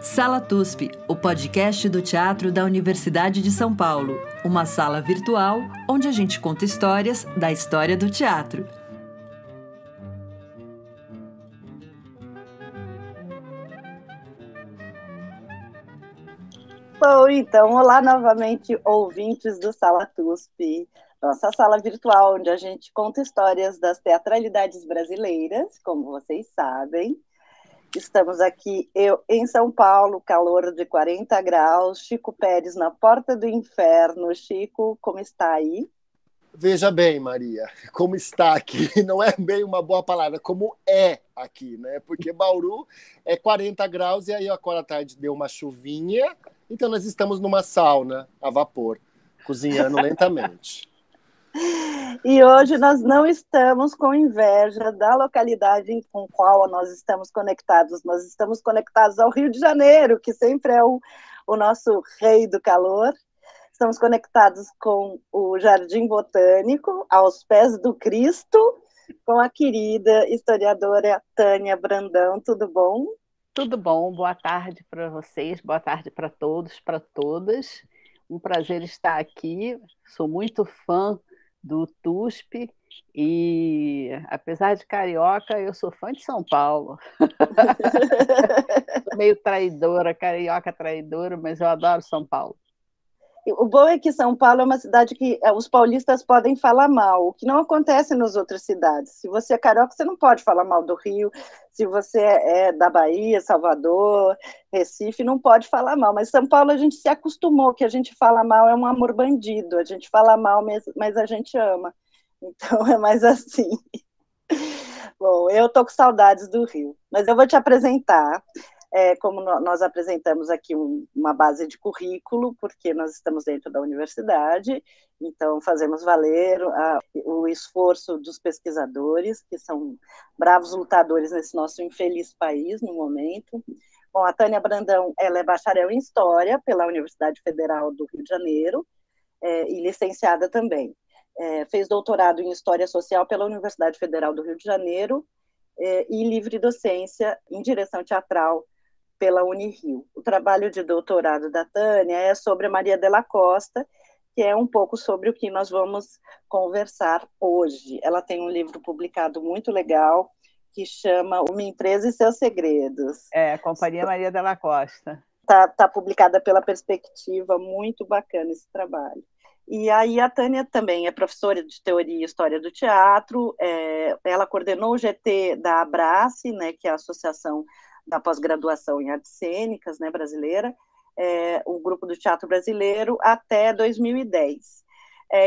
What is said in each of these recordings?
Sala TUSP, o podcast do teatro da Universidade de São Paulo. Uma sala virtual onde a gente conta histórias da história do teatro. Bom, então, olá novamente, ouvintes do Sala TUSP, nossa sala virtual onde a gente conta histórias das teatralidades brasileiras, como vocês sabem. Estamos aqui, eu em São Paulo, calor de 40 graus, Chico Pérez na porta do inferno. Chico, como está aí? Veja bem, Maria, como está aqui, não é bem uma boa palavra, como é aqui, né? Porque Bauru é 40 graus e aí agora à tarde deu uma chuvinha, então nós estamos numa sauna a vapor, cozinhando lentamente. E hoje nós não estamos com inveja da localidade com qual nós estamos conectados. Nós estamos conectados ao Rio de Janeiro, que sempre é o nosso rei do calor. Estamos conectados com o Jardim Botânico, aos pés do Cristo, com a querida historiadora Tânia Brandão. Tudo bom? Tudo bom, boa tarde para vocês, boa tarde para todos, para todas. Um prazer estar aqui, sou muito fã do TUSP e, apesar de carioca, eu sou fã de São Paulo. Sou meio traidora, carioca traidora, mas eu adoro São Paulo. O bom é que São Paulo é uma cidade que os paulistas podem falar mal, o que não acontece nas outras cidades. Se você é carioca, você não pode falar mal do Rio. Se você é da Bahia, Salvador, Recife, não pode falar mal. Mas São Paulo a gente se acostumou que a gente fala mal é um amor bandido. A gente fala mal, mas a gente ama. Então é mais assim. Bom, eu estou com saudades do Rio, mas eu vou te apresentar. Como nós apresentamos aqui uma base de currículo, porque nós estamos dentro da universidade, então fazemos valer o esforço dos pesquisadores, que são bravos lutadores nesse nosso infeliz país no momento. Bom, a Tânia Brandão, ela é bacharel em História pela Universidade Federal do Rio de Janeiro, e licenciada também. Fez doutorado em História Social pela Universidade Federal do Rio de Janeiro, e livre docência em direção teatral pela Unirio. O trabalho de doutorado da Tânia é sobre a Maria Della Costa, que é um pouco sobre o que nós vamos conversar hoje. Ela tem um livro publicado muito legal, que chama Uma Empresa e Seus Segredos. A Companhia Maria Della Costa. Está publicada pela Perspectiva, muito bacana esse trabalho. E aí a Tânia também é professora de Teoria e História do Teatro, ela coordenou o GT da Abrace, né, que é a Associação da Pós-Graduação em Artes Cênicas, né, brasileira, o Grupo do Teatro Brasileiro, até 2010.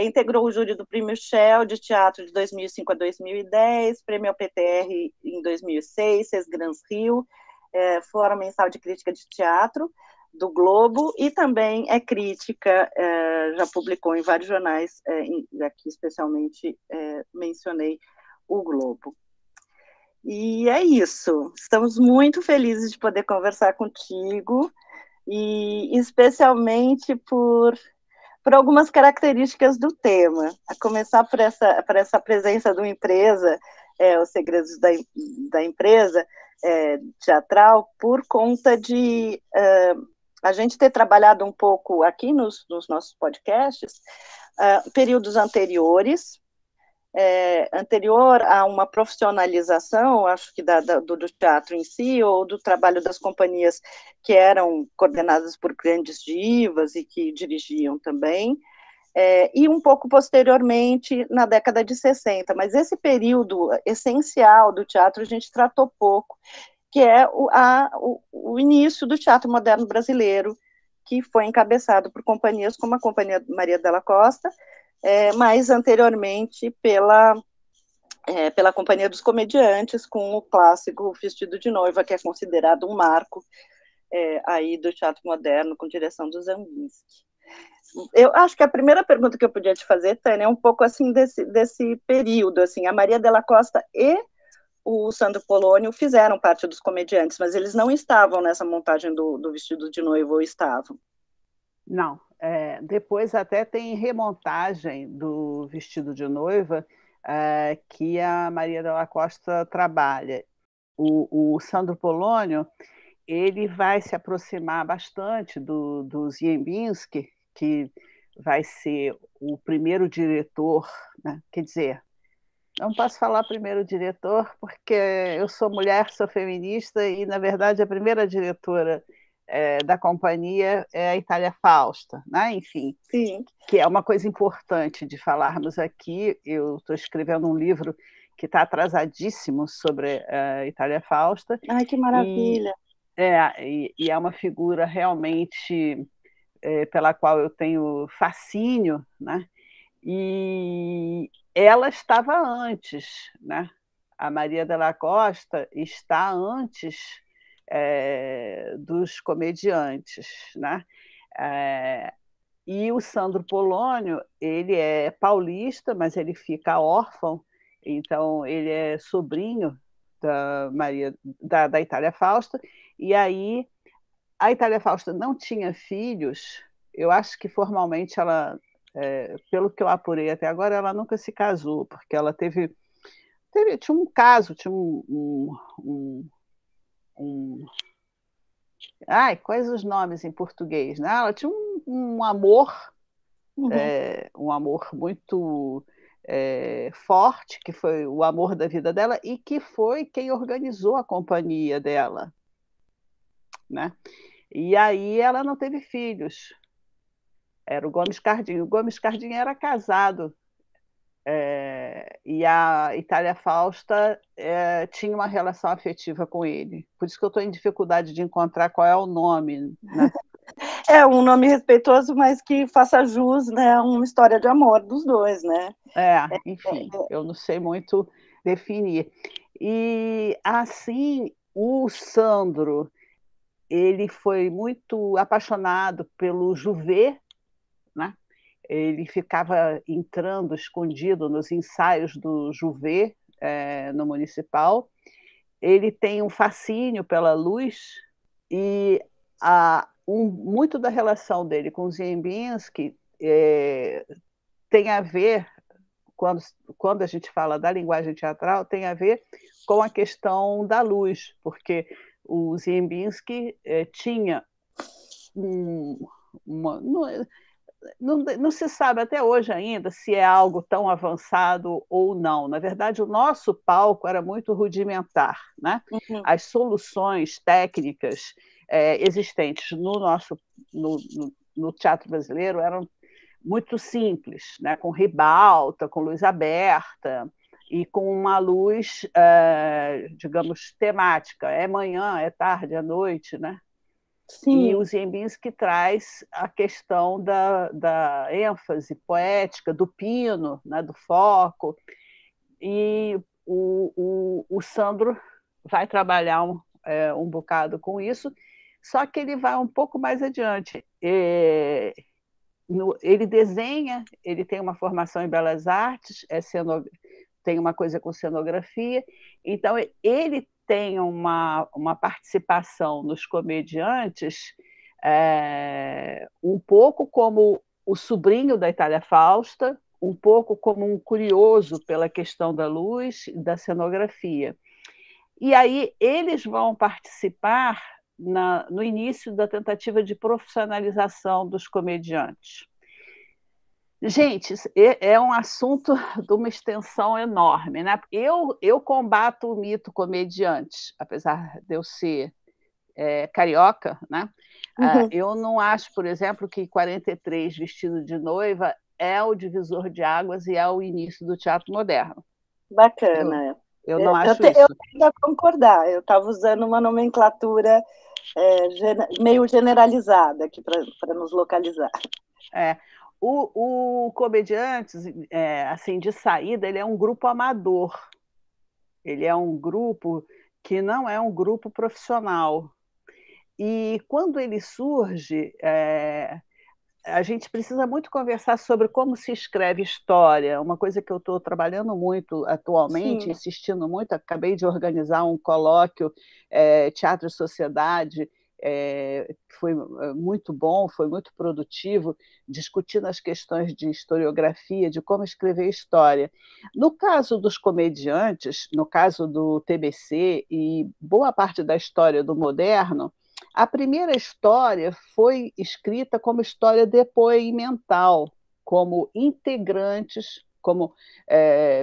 Integrou o júri do Prêmio Shell de Teatro de 2005 a 2010, Prêmio PTR em 2006, Sesgrans Rio, Fórum Mensal de Crítica de Teatro do Globo, e também é crítica, já publicou em vários jornais, aqui especialmente mencionei o Globo. E é isso, estamos muito felizes de poder conversar contigo, e especialmente por algumas características do tema, a começar por essa presença de uma empresa, os segredos da empresa teatral, por conta de a gente ter trabalhado um pouco aqui nos nossos podcasts, períodos anteriores, anterior a uma profissionalização, acho que do teatro em si, ou do trabalho das companhias que eram coordenadas por grandes divas e que dirigiam também, e um pouco posteriormente, na década de 60, mas esse período essencial do teatro a gente tratou pouco, que é o início do teatro moderno brasileiro, que foi encabeçado por companhias como a Companhia Maria Della Costa, mais anteriormente pela Companhia dos Comediantes, com o clássico Vestido de Noiva, que é considerado um marco aí do teatro moderno, com direção do Zambinski. Eu acho que a primeira pergunta que eu podia te fazer, Tânia, é um pouco assim desse período, assim, a Maria Della Costa e o Sandro Polônio fizeram parte dos Comediantes, mas eles não estavam nessa montagem do Vestido de Noiva, ou estavam? Não, depois até tem remontagem do Vestido de Noiva, que a Maria Della Costa trabalha. O Sandro Polônio, ele vai se aproximar bastante do Ziembinski, que vai ser o primeiro diretor, né? Quer dizer, não posso falar primeiro diretor, porque eu sou mulher, sou feminista, e, na verdade, a primeira diretora da companhia é a Itália Fausta, né? Enfim, Sim. Que é uma coisa importante de falarmos aqui. Eu estou escrevendo um livro que está atrasadíssimo sobre a Itália Fausta. Ai, que maravilha! E é uma figura realmente pela qual eu tenho fascínio, né? E ela estava antes, né? A Maria della Costa está antes dos comediantes, né? E o Sandro Polônio, ele é paulista, mas ele fica órfão, então ele é sobrinho da Itália Fausta, e aí a Itália Fausta não tinha filhos. Eu acho que formalmente ela, pelo que eu apurei até agora, ela nunca se casou, porque ela tinha um caso, tinha ai, quais os nomes em português, né? Ela tinha um amor, um amor muito forte, que foi o amor da vida dela e que foi quem organizou a companhia dela, né? E aí ela não teve filhos. Era o Gomes Cardinho. O Gomes Cardinho era casado. E a Itália Fausta tinha uma relação afetiva com ele. Por isso que eu estou em dificuldade de encontrar qual é o nome, né? É um nome respeitoso, mas que faça jus, né, a uma história de amor dos dois, né? Enfim, eu não sei muito definir. E assim, o Sandro, ele foi muito apaixonado pelo Jouvet, né? Ele ficava entrando escondido nos ensaios do Jouvet, no Municipal. Ele tem um fascínio pela luz e muito da relação dele com Ziembinski tem a ver, quando a gente fala da linguagem teatral, tem a ver com a questão da luz, porque o Ziembinski tinha não se sabe até hoje ainda se é algo tão avançado ou não. Na verdade, o nosso palco era muito rudimentar, né? As soluções técnicas existentes no teatro brasileiro eram muito simples, né? Com ribalta, com luz aberta e com uma luz, digamos, temática. É manhã, é tarde, é noite, né? Sim. E o Ziembinski traz a questão da ênfase poética, do pino, né, do foco. E o Sandro vai trabalhar um bocado com isso, só que ele vai um pouco mais adiante. Ele desenha, ele tem uma formação em belas artes, tem uma coisa com cenografia, então ele tem uma participação nos comediantes um pouco como o sobrinho da Itália Fausta, um pouco como um curioso pela questão da luz e da cenografia. E aí eles vão participar no início da tentativa de profissionalização dos comediantes. Gente, é um assunto de uma extensão enorme, né? Eu combato o mito comediante, apesar de eu ser carioca, né? Eu não acho, por exemplo, que 43 vestido de noiva é o divisor de águas e é o início do teatro moderno. Bacana. Eu não acho isso. Eu tendo a concordar. Eu estava usando uma nomenclatura meio generalizada aqui para nos localizar. O Comediantes, assim, de saída, ele é um grupo amador. Ele é um grupo que não é um grupo profissional. E quando ele surge, a gente precisa muito conversar sobre como se escreve história, uma coisa que eu estou trabalhando muito atualmente, insistindo muito. Acabei de organizar um colóquio Teatro e Sociedade, foi muito bom, foi muito produtivo, discutindo as questões de historiografia, de como escrever história. No caso dos comediantes, no caso do TBC e boa parte da história do moderno, A primeira história foi escrita como história depoimental, como integrantes, como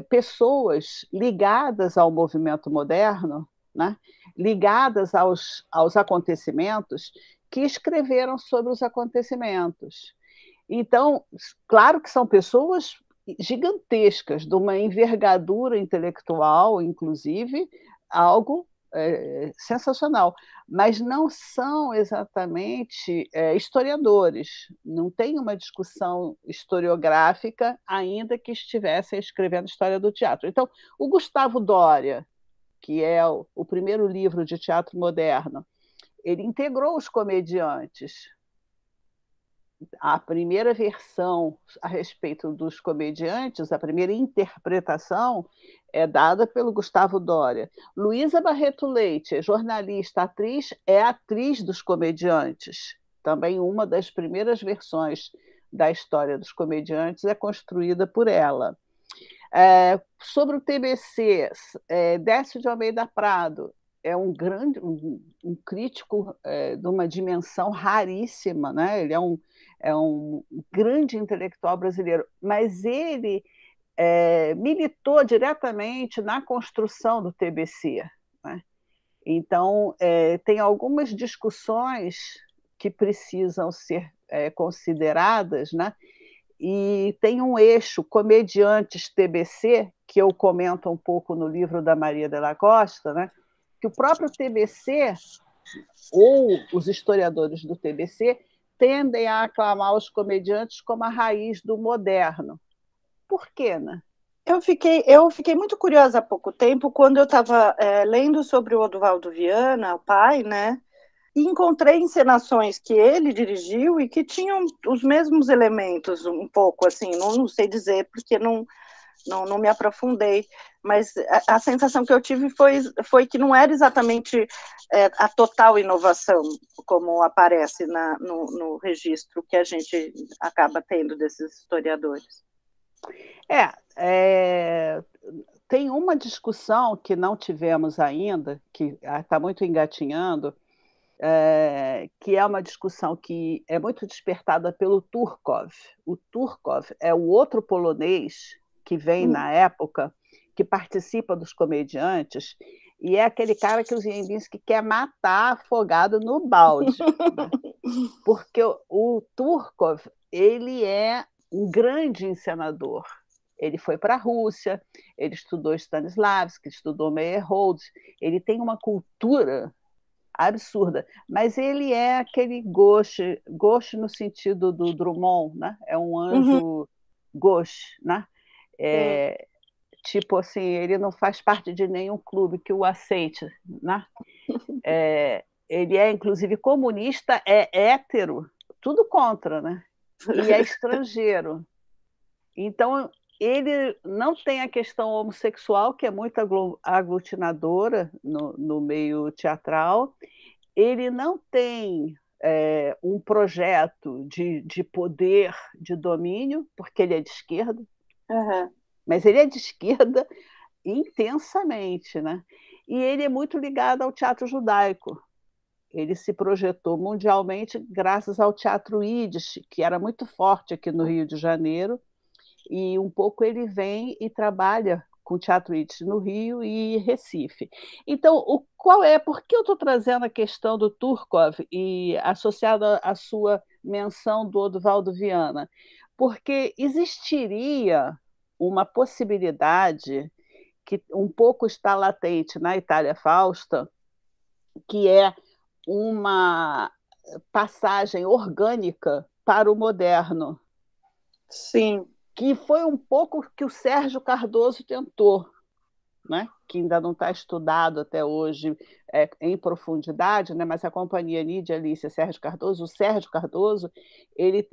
pessoas ligadas ao movimento moderno, né? Ligadas aos acontecimentos, que escreveram sobre os acontecimentos. Então, claro que são pessoas gigantescas, de uma envergadura intelectual, inclusive, algo sensacional, mas não são exatamente historiadores, não tem uma discussão historiográfica, ainda que estivessem escrevendo história do teatro. Então, o Gustavo Doria, que é o primeiro livro de teatro moderno, ele integrou os comediantes. A primeira versão a respeito dos comediantes, a primeira interpretação, é dada pelo Gustavo Doria. Luísa Barreto Leite, jornalista, atriz, é atriz dos comediantes. Também uma das primeiras versões da história dos comediantes é construída por ela. Sobre o TBC, Décio de Almeida Prado é um crítico de uma dimensão raríssima, né? Ele é um grande intelectual brasileiro, mas ele militou diretamente na construção do TBC, né? Então, tem algumas discussões que precisam ser consideradas, né? E tem um eixo comediantes TBC, que eu comento um pouco no livro da Maria de la Costa, né? Que o próprio TBC, ou os historiadores do TBC, tendem a aclamar os comediantes como a raiz do moderno. Por quê, né? Eu fiquei muito curiosa há pouco tempo, quando eu estava lendo sobre o Oduvaldo Viana, o pai, né? E encontrei encenações que ele dirigiu e que tinham os mesmos elementos, um pouco, assim, não sei dizer, porque não me aprofundei, mas a sensação que eu tive foi que não era exatamente a total inovação, como aparece no registro que a gente acaba tendo desses historiadores. Tem uma discussão que não tivemos ainda, que está muito engatinhando, que é uma discussão que é muito despertada pelo Turkov. O Turkov é o outro polonês que vem na época, que participa dos comediantes, e é aquele cara que o Ziembinski quer matar afogado no balde. Né? Porque o Turkov, ele é um grande encenador. Ele foi para a Rússia, ele estudou Stanislavski, estudou Meyerhold, ele tem uma cultura absurda, mas ele é aquele gauche no sentido do Drummond, né? É um anjo gauche, né? Tipo assim, ele não faz parte de nenhum clube que o aceite, né? Ele é, inclusive, comunista, é hétero, tudo contra, né? E é estrangeiro. Então, ele não tem a questão homossexual, que é muito aglutinadora no meio teatral. Ele não tem um projeto de poder, de domínio, porque ele é de esquerda, mas ele é de esquerda intensamente, né? E ele é muito ligado ao teatro judaico. Ele se projetou mundialmente graças ao teatro Yiddish, que era muito forte aqui no Rio de Janeiro, e um pouco ele vem e trabalha com teatro Yiddish no Rio e Recife. Então, por que eu estou trazendo a questão do Turkov e associada à sua menção do Oduvaldo Viana? Porque existiria uma possibilidade que um pouco está latente na Itália Fausta, que é uma passagem orgânica para o moderno. Sim. Que foi um pouco que o Sérgio Cardoso tentou, né? Que ainda não está estudado até hoje em profundidade, né? Mas a companhia Lídia Alice Sérgio Cardoso, o Sérgio Cardoso, ele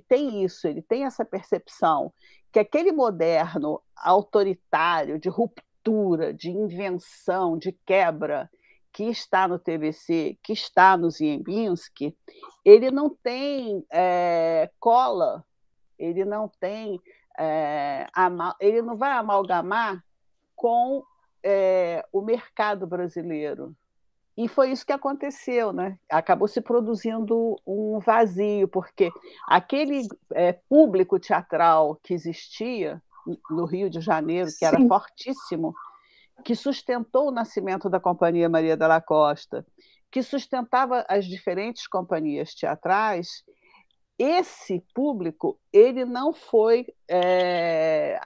tem isso, ele tem essa percepção que aquele moderno autoritário, de ruptura, de invenção, de quebra, que está no TBC, que está no Ziembinski, ele não tem cola, ele não tem ele não vai amalgamar com o mercado brasileiro. E foi isso que aconteceu, né? Acabou se produzindo um vazio, porque aquele público teatral que existia no Rio de Janeiro, que era Sim. fortíssimo, que sustentou o nascimento da Companhia Maria Della Costa, que sustentava as diferentes companhias teatrais, esse público ele não foi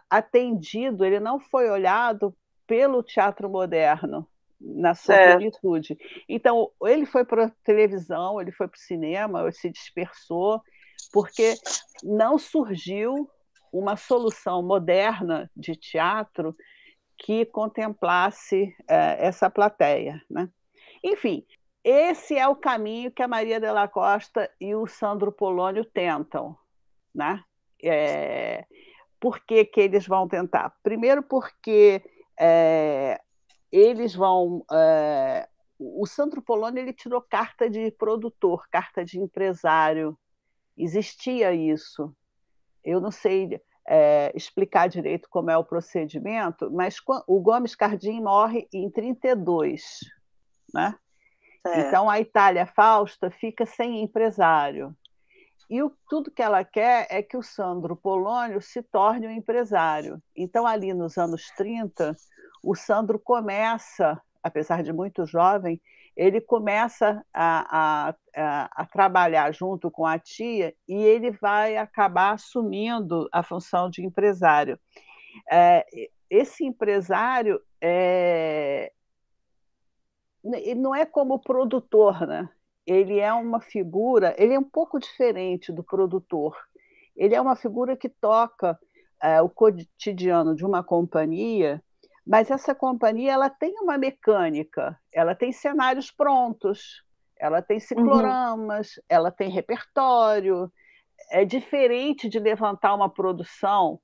atendido, ele não foi olhado pelo teatro moderno na sua plenitude. Então, ele foi para a televisão, ele foi para o cinema, ele se dispersou, porque não surgiu uma solução moderna de teatro que contemplasse essa plateia, né? Enfim, esse é o caminho que a Maria Della Costa e o Sandro Polonio tentam, né? Por que que eles vão tentar? Primeiro porque eles vão... o Sandro Polonio ele tirou carta de produtor, carta de empresário. Existia isso. Eu não sei explicar direito como é o procedimento, mas o Gomes Cardin morre em 1932, né? Então, a Itália Fausta fica sem empresário. E tudo que ela quer é que o Sandro Polonio se torne um empresário. Então, ali nos anos 30, o Sandro começa, apesar de muito jovem, ele começa a trabalhar junto com a tia e ele vai acabar assumindo a função de empresário. Esse empresário não é como produtor, né? Ele é uma figura, ele é um pouco diferente do produtor. Ele é uma figura que toca o cotidiano de uma companhia, mas essa companhia ela tem uma mecânica, ela tem cenários prontos, ela tem cicloramas, ela tem repertório. É diferente de levantar uma produção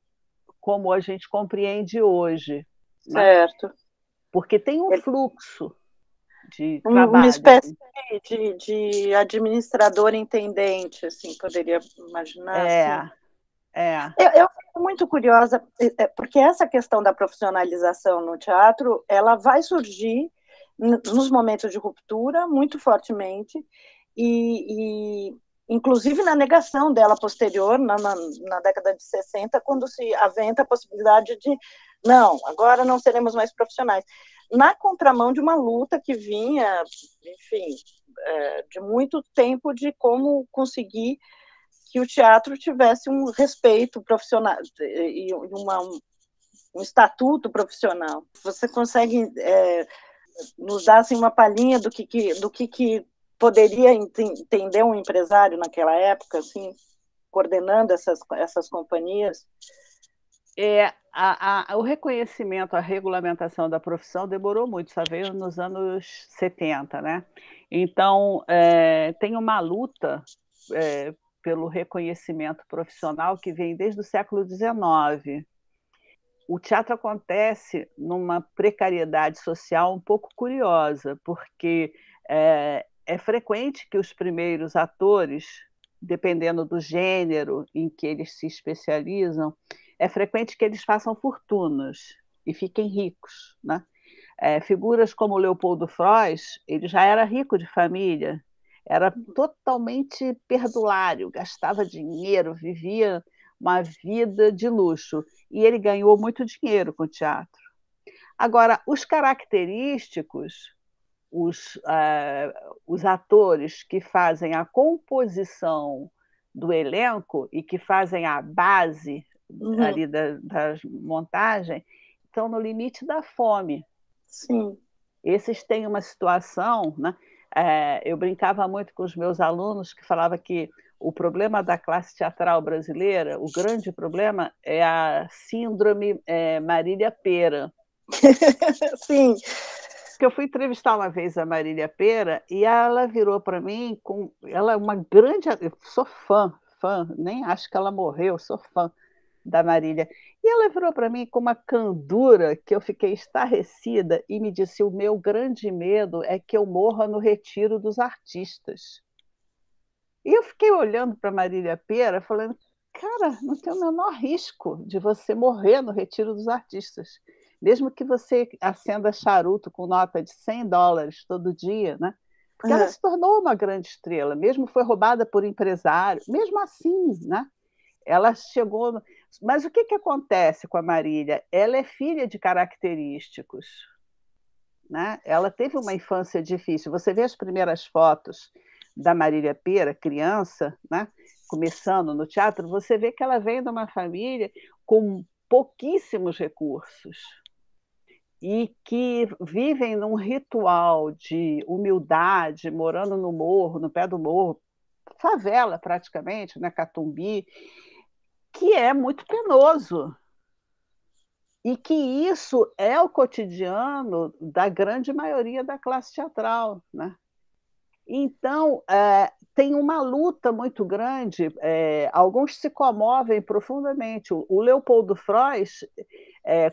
como a gente compreende hoje. Certo. Né? Porque tem um fluxo de trabalho. Uma espécie de administrador intendente, assim, poderia imaginar. Assim. Eu fico muito curiosa, porque essa questão da profissionalização no teatro, ela vai surgir nos momentos de ruptura muito fortemente, e inclusive na negação dela posterior, na década de 60, quando se aventa a possibilidade de, não, agora não seremos mais profissionais. Na contramão de uma luta que vinha, enfim, de muito tempo de como conseguir que o teatro tivesse um respeito profissional e um estatuto profissional. Você consegue nos dar assim, uma palhinha do que poderia entender um empresário naquela época, assim, coordenando essas companhias? O reconhecimento, a regulamentação da profissão demorou muito, só veio nos anos 70, né? Então, tem uma luta pelo reconhecimento profissional que vem desde o século XIX. O teatro acontece numa precariedade social um pouco curiosa, porque é frequente que os primeiros atores, dependendo do gênero em que eles se especializam, é frequente que eles façam fortunas e fiquem ricos, né? Figuras como Leopoldo Frois, ele já era rico de família, era totalmente perdulário, gastava dinheiro, vivia uma vida de luxo, e ele ganhou muito dinheiro com o teatro. Agora, os característicos, os atores que fazem a composição do elenco e que fazem a base ali da montagem, estão no limite da fome. Sim. Esses têm uma situação, né? Eu brincava muito com os meus alunos que falava que o problema da classe teatral brasileira, o grande problema é a síndrome Marília Pêra. Sim. Porque eu fui entrevistar uma vez a Marília Pêra e ela virou para mim ela é uma grande... Eu sou fã, nem acho que ela morreu, sou fã da Marília. E ela virou para mim com uma candura que eu fiquei estarrecida e me disse: o meu grande medo é que eu morra no retiro dos artistas. E eu fiquei olhando para Marília Pêra falando, cara, não tem o menor risco de você morrer no retiro dos artistas. mesmo que você acenda charuto com nota de $100 todo dia, né? Porque ela se tornou uma grande estrela, mesmo foi roubada por empresário, mesmo assim, né? Ela chegou. Mas o que acontece com a Marília? Ela é filha de característicos, né? Ela teve uma infância difícil. Você vê as primeiras fotos da Marília Pêra, criança, né? Começando no teatro, você vê que ela vem de uma família com pouquíssimos recursos e que vivem num ritual de humildade, morando no morro, no pé do morro, favela praticamente, né? Catumbi, que é muito penoso. E que isso é o cotidiano da grande maioria da classe teatral, né? Então, tem uma luta muito grande, alguns se comovem profundamente. O Leopoldo Frois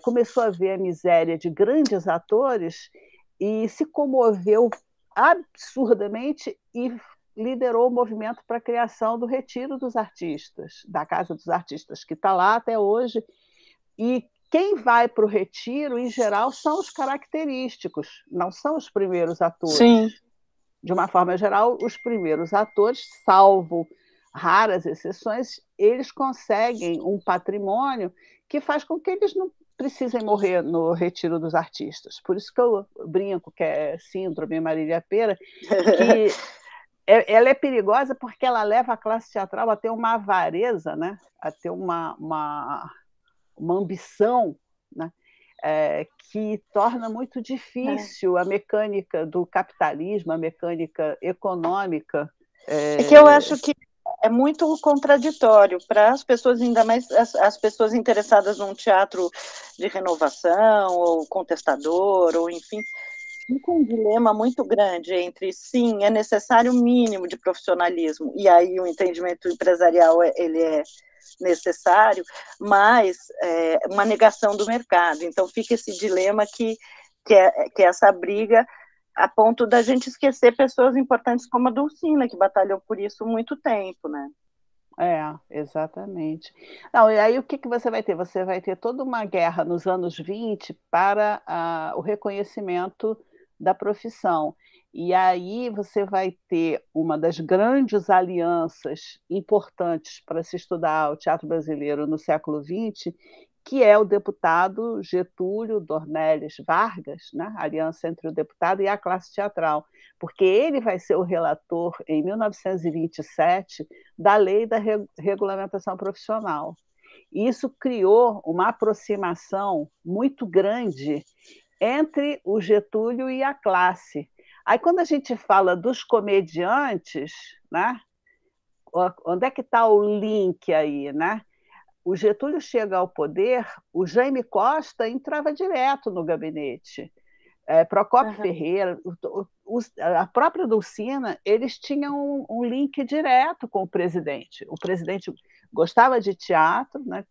começou a ver a miséria de grandes atores e se comoveu absurdamente e liderou o movimento para a criação do Retiro dos Artistas, da Casa dos Artistas, que está lá até hoje. E quem vai para o Retiro, em geral, são os característicos, não são os primeiros atores. Sim. De uma forma geral, os primeiros atores, salvo raras exceções, eles conseguem um patrimônio que faz com que eles não precisem morrer no Retiro dos Artistas. Por isso que eu brinco que é síndrome Marília Pêra, que ela é perigosa porque ela leva a classe teatral a ter uma avareza, né? A ter uma ambição, né? Que torna muito difícil a mecânica do capitalismo, a mecânica econômica. É que eu acho que é muito contraditório para as pessoas, ainda mais as pessoas interessadas num teatro de renovação, ou contestador, ou enfim, fica um dilema muito grande entre, sim, é necessário o mínimo de profissionalismo, e aí o entendimento empresarial ele é necessário, mas uma negação do mercado. Então fica esse dilema que é essa briga a ponto da gente esquecer pessoas importantes como a Dulcina, que batalhou por isso muito tempo, né? Exatamente. Não, e aí o que você vai ter? Você vai ter toda uma guerra nos anos 20 para o reconhecimento da profissão. E aí você vai ter uma das grandes alianças importantes para se estudar o teatro brasileiro no século XX, que é o deputado Getúlio Dornelles Vargas, né? A aliança entre o deputado e a classe teatral, porque ele vai ser o relator, em 1927, da Lei da Regulamentação Profissional. Isso criou uma aproximação muito grande entre o Getúlio e a classe. Aí, quando a gente fala dos comediantes, né? Onde é que está o link aí, né? O Getúlio chega ao poder, o Jaime Costa entrava direto no gabinete. Procópio Ferreira, a própria Dulcina, eles tinham um link direto com o presidente. O presidente gostava de teatro, né?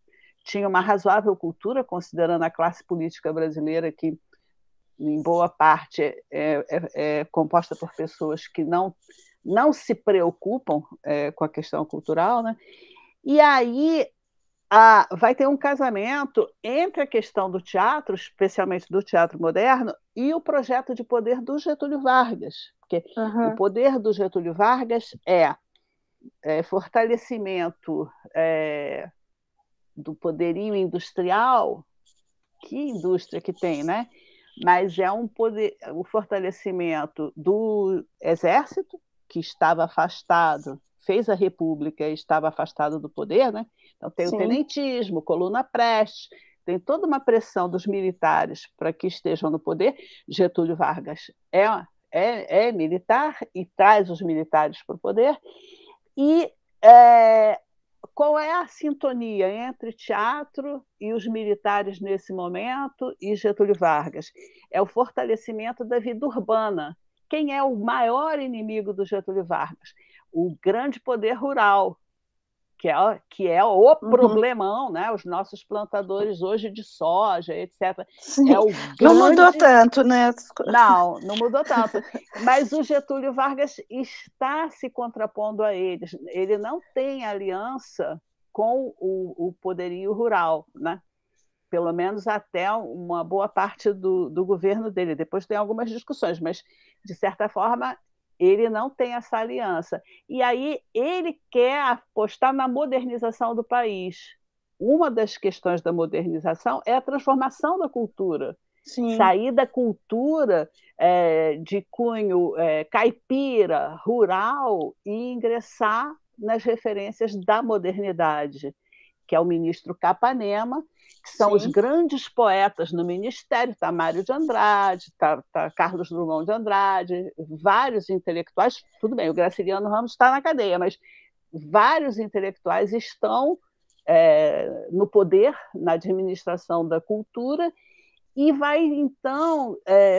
Tinha uma razoável cultura, considerando a classe política brasileira, que, em boa parte, é composta por pessoas que não se preocupam com a questão cultural, né? E aí vai ter um casamento entre a questão do teatro, especialmente do teatro moderno, e o projeto de poder do Getúlio Vargas. Porque o poder do Getúlio Vargas é fortalecimento do poderio industrial. Que indústria que tem, né? Mas é o fortalecimento do exército, que estava afastado, fez a República e estava afastado do poder, né? Então tem o tenentismo, coluna prestes, tem toda uma pressão dos militares para que estejam no poder. Getúlio Vargas é militar e traz os militares para o poder. E qual é a sintonia entre teatro e os militares nesse momento e Getúlio Vargas? É o fortalecimento da vida urbana. Quem é o maior inimigo do Getúlio Vargas? O grande poder rural, que é o problemão, né? Os nossos plantadores hoje de soja, etc. Não mudou tanto, né? Não mudou tanto. Mas o Getúlio Vargas está se contrapondo a eles. Ele não tem aliança com o poderio rural, né? pelo menos até uma boa parte do governo dele. Depois tem algumas discussões, mas, de certa forma, ele não tem essa aliança. E aí ele quer apostar na modernização do país. Uma das questões da modernização é a transformação da cultura. Sim. Sair da cultura de cunho caipira, rural, e ingressar nas referências da modernidade, que é o ministro Capanema, que são os grandes poetas no ministério. Está Mário de Andrade, está Carlos Drummond de Andrade, vários intelectuais. Tudo bem, o Graciliano Ramos está na cadeia, mas vários intelectuais estão no poder, na administração da cultura, e vai, então,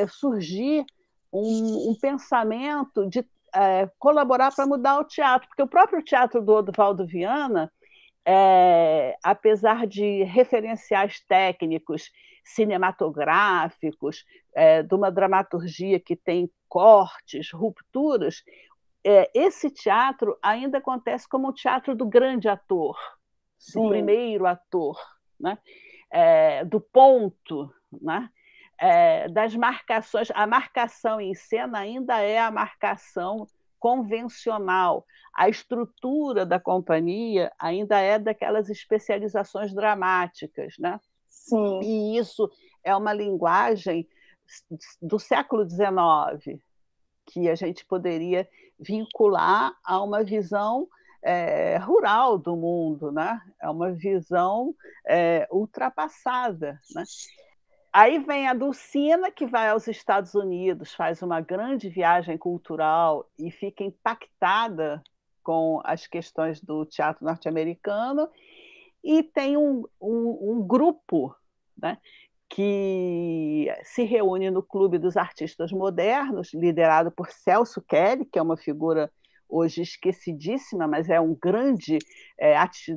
surgir um pensamento de colaborar para mudar o teatro, porque o próprio teatro do Odovaldo Viana, apesar de referenciais técnicos, cinematográficos, de uma dramaturgia que tem cortes, rupturas, esse teatro ainda acontece como o teatro do grande ator, do primeiro ator, né? Do ponto, né? Das marcações. A marcação em cena ainda é a marcação convencional. A estrutura da companhia ainda é daquelas especializações dramáticas, né? Sim. E isso é uma linguagem do século XIX, que a gente poderia vincular a uma visão rural do mundo, né? É uma visão ultrapassada, né? Aí vem a Dulcina, que vai aos Estados Unidos, faz uma grande viagem cultural e fica impactada com as questões do teatro norte-americano, e tem um grupo, né, que se reúne no Clube dos Artistas Modernos, liderado por Celso Kelly, que é uma figura hoje esquecidíssima, mas é um grande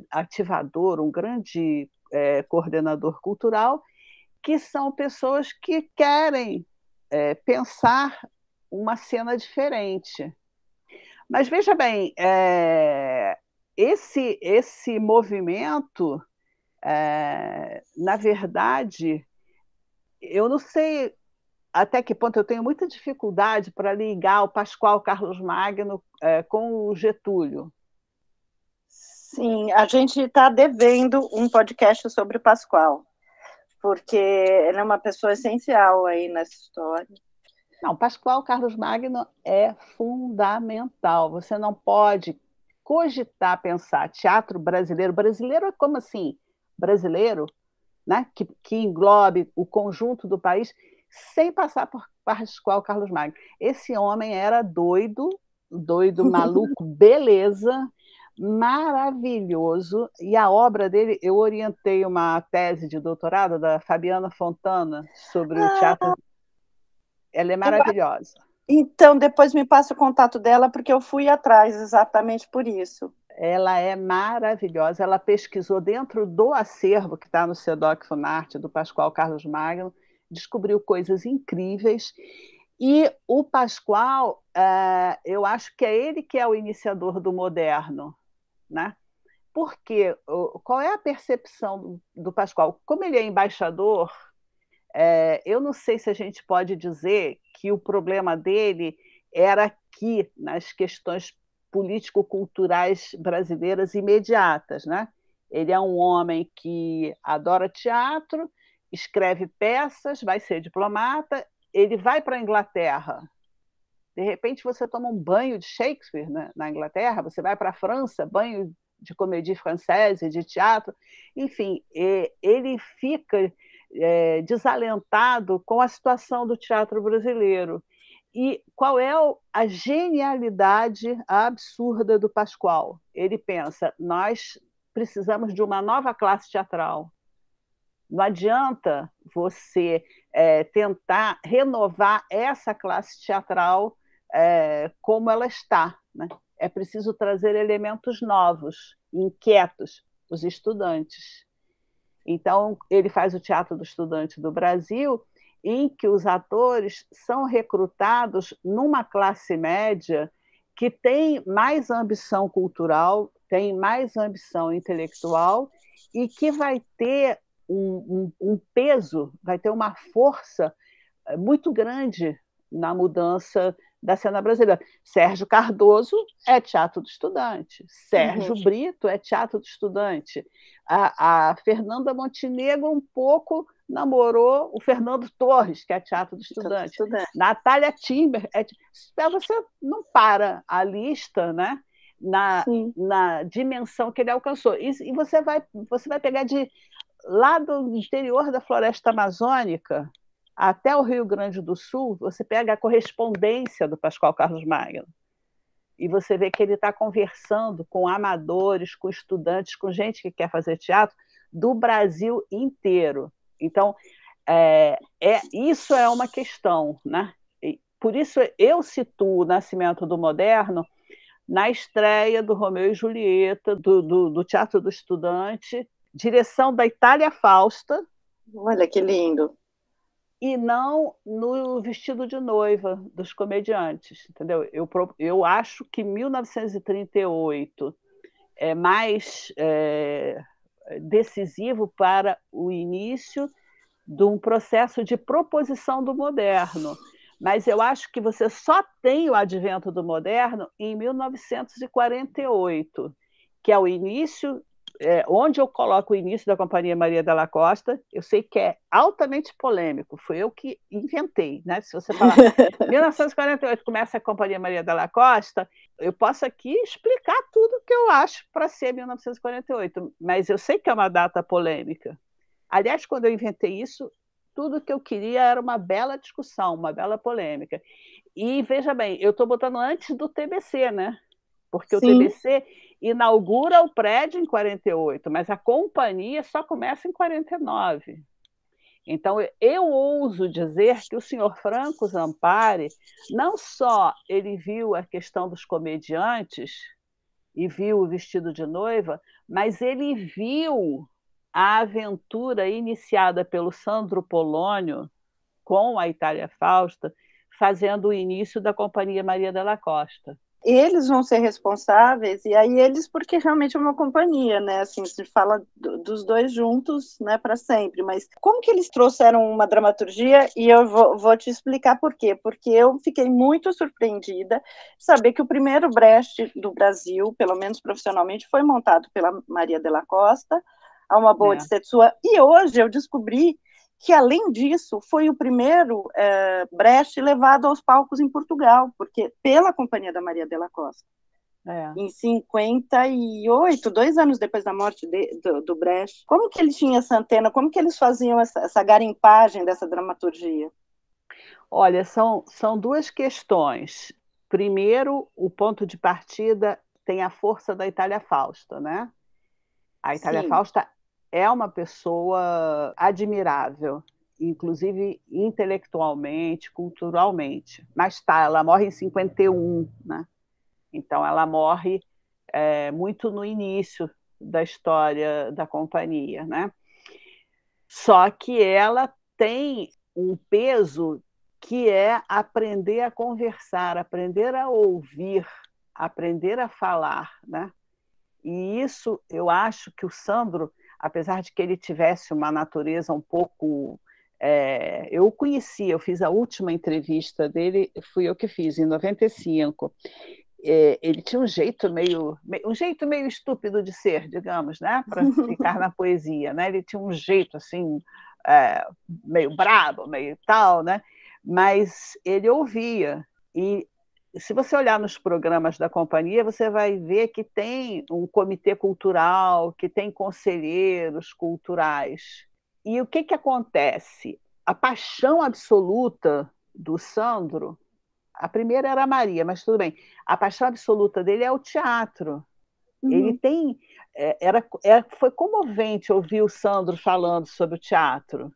ativador, um grande coordenador cultural, que são pessoas que querem pensar uma cena diferente. Mas, veja bem, esse movimento, na verdade, eu não sei até que ponto, eu tenho muita dificuldade para ligar o Pascoal Carlos Magno com o Getúlio. Sim, a gente está devendo um podcast sobre o Pascoal, porque ele é uma pessoa essencial aí nessa história. Não, Pascoal Carlos Magno é fundamental. Você não pode cogitar, pensar teatro brasileiro. Brasileiro é como assim? Brasileiro, né? que englobe o conjunto do país, sem passar por Pascoal Carlos Magno. Esse homem era doido, maluco, beleza, maravilhoso. E a obra dele, eu orientei uma tese de doutorado da Fabiana Fontana sobre o teatro. Ela é maravilhosa. Então, depois me passa o contato dela, porque eu fui atrás exatamente por isso. Ela é maravilhosa. Ela pesquisou dentro do acervo que está no SEDOC Funarte, do Pascoal Carlos Magno, descobriu coisas incríveis. E o Pascoal, eu acho que é ele que é o iniciador do moderno, né? Porque qual é a percepção do Pascoal? Como ele é embaixador, eu não sei se a gente pode dizer que o problema dele era aqui, nas questões político-culturais brasileiras imediatas, né? Ele é um homem que adora teatro, escreve peças, vai ser diplomata, ele vai para a Inglaterra. De repente, você toma um banho de Shakespeare, né, na Inglaterra, você vai para a França, banho de comédie française, de teatro. Enfim, ele fica desalentado com a situação do teatro brasileiro. E qual é a genialidade absurda do Pascoal? Ele pensa, nós precisamos de uma nova classe teatral. Não adianta você tentar renovar essa classe teatral como ela está, né? É preciso trazer elementos novos, inquietos, os estudantes. Então, ele faz o Teatro do Estudante do Brasil, em que os atores são recrutados numa classe média que tem mais ambição cultural, tem mais ambição intelectual e que vai ter um peso, vai ter uma força muito grande na mudança da cena brasileira. Sérgio Cardoso é teatro do estudante, Sérgio Brito é teatro do estudante, a Fernanda Montenegro um pouco namorou o Fernando Torres, que é teatro do estudante. Natália Timber, você não para a lista, né? Na dimensão que ele alcançou. E você vai pegar lá do interior da floresta amazônica até o Rio Grande do Sul, você pega a correspondência do Pascoal Carlos Magno e você vê que ele está conversando com amadores, com estudantes, com gente que quer fazer teatro do Brasil inteiro. Então, isso é uma questão, né? Por isso eu situo o nascimento do moderno na estreia do Romeu e Julieta, do Teatro do Estudante, direção da Itália Fausta. Olha que lindo! E não no Vestido de Noiva dos comediantes, entendeu? Eu acho que 1938 é mais decisivo para o início de um processo de proposição do moderno. Mas eu acho que você só tem o advento do moderno em 1948, que é o início, onde eu coloco o início da Companhia Maria Della Costa. Eu sei que é altamente polêmico, foi eu que inventei, né? Se você falar 1948 começa a Companhia Maria Della Costa, eu posso aqui explicar tudo o que eu acho para ser 1948, mas eu sei que é uma data polêmica. Aliás, quando eu inventei isso, tudo que eu queria era uma bela discussão, uma bela polêmica. E, veja bem, eu estou botando antes do TBC, né? Porque Sim. O TBC inaugura o prédio em 48, mas a companhia só começa em 49. Então, eu ouso dizer que o senhor Franco Zampari, não só ele viu a questão dos comediantes e viu o Vestido de Noiva, mas ele viu a aventura iniciada pelo Sandro Polonio com a Itália Fausta, fazendo o início da Companhia Maria Della Costa. Eles vão ser responsáveis, e aí eles, porque realmente é uma companhia, né? Assim, se fala dos dois juntos, né, para sempre. Mas como que eles trouxeram uma dramaturgia? E eu vou te explicar por quê. Porque eu fiquei muito surpreendida de saber que o primeiro Brecht do Brasil, pelo menos profissionalmente, foi montado pela Maria Della Costa, a uma boa de Setsua. E hoje eu descobri que, além disso, foi o primeiro Brecht levado aos palcos em Portugal, porque pela Companhia da Maria Della Costa. Em 58, 2 anos depois da morte do Brecht. Como que ele tinha essa antena? Como que eles faziam essa garimpagem dessa dramaturgia? Olha, são duas questões. Primeiro, o ponto de partida tem a força da Itália Fausta, né? A Itália Sim. Fausta é uma pessoa admirável, inclusive intelectualmente, culturalmente. Mas ela morre em 51, né? Então ela morre muito no início da história da companhia, né? Só que ela tem um peso que é aprender a conversar, aprender a ouvir, aprender a falar, né? E isso eu acho que o Sandro, apesar de que ele tivesse uma natureza um pouco... eu o conheci, eu fiz a última entrevista dele, fui eu que fiz, em 95. Ele tinha um jeito meio estúpido de ser, digamos, né? Para ficar na poesia, né? Ele tinha um jeito assim, meio brabo, meio tal, né? Mas ele ouvia. E se você olhar nos programas da companhia, você vai ver que tem um comitê cultural, que tem conselheiros culturais. E o que acontece? A paixão absoluta do Sandro, a primeira era a Maria, mas tudo bem, a paixão absoluta dele é o teatro. Uhum. Ele tem... foi comovente ouvir o Sandro falando sobre o teatro.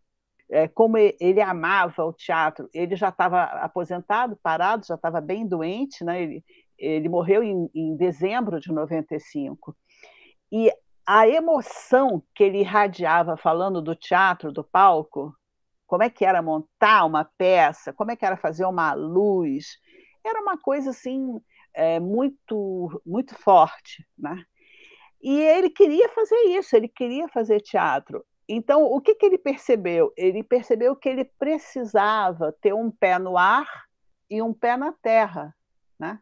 Como ele amava o teatro. Ele já estava aposentado, parado, já estava bem doente, né? Ele morreu em dezembro de 95. E a emoção que ele irradiava falando do teatro, do palco, como é que era montar uma peça, como é que era fazer uma luz, era uma coisa assim, muito, muito forte, né? E ele queria fazer isso, ele queria fazer teatro. Então, o que ele percebeu? Ele percebeu que ele precisava ter um pé no ar e um pé na terra, né?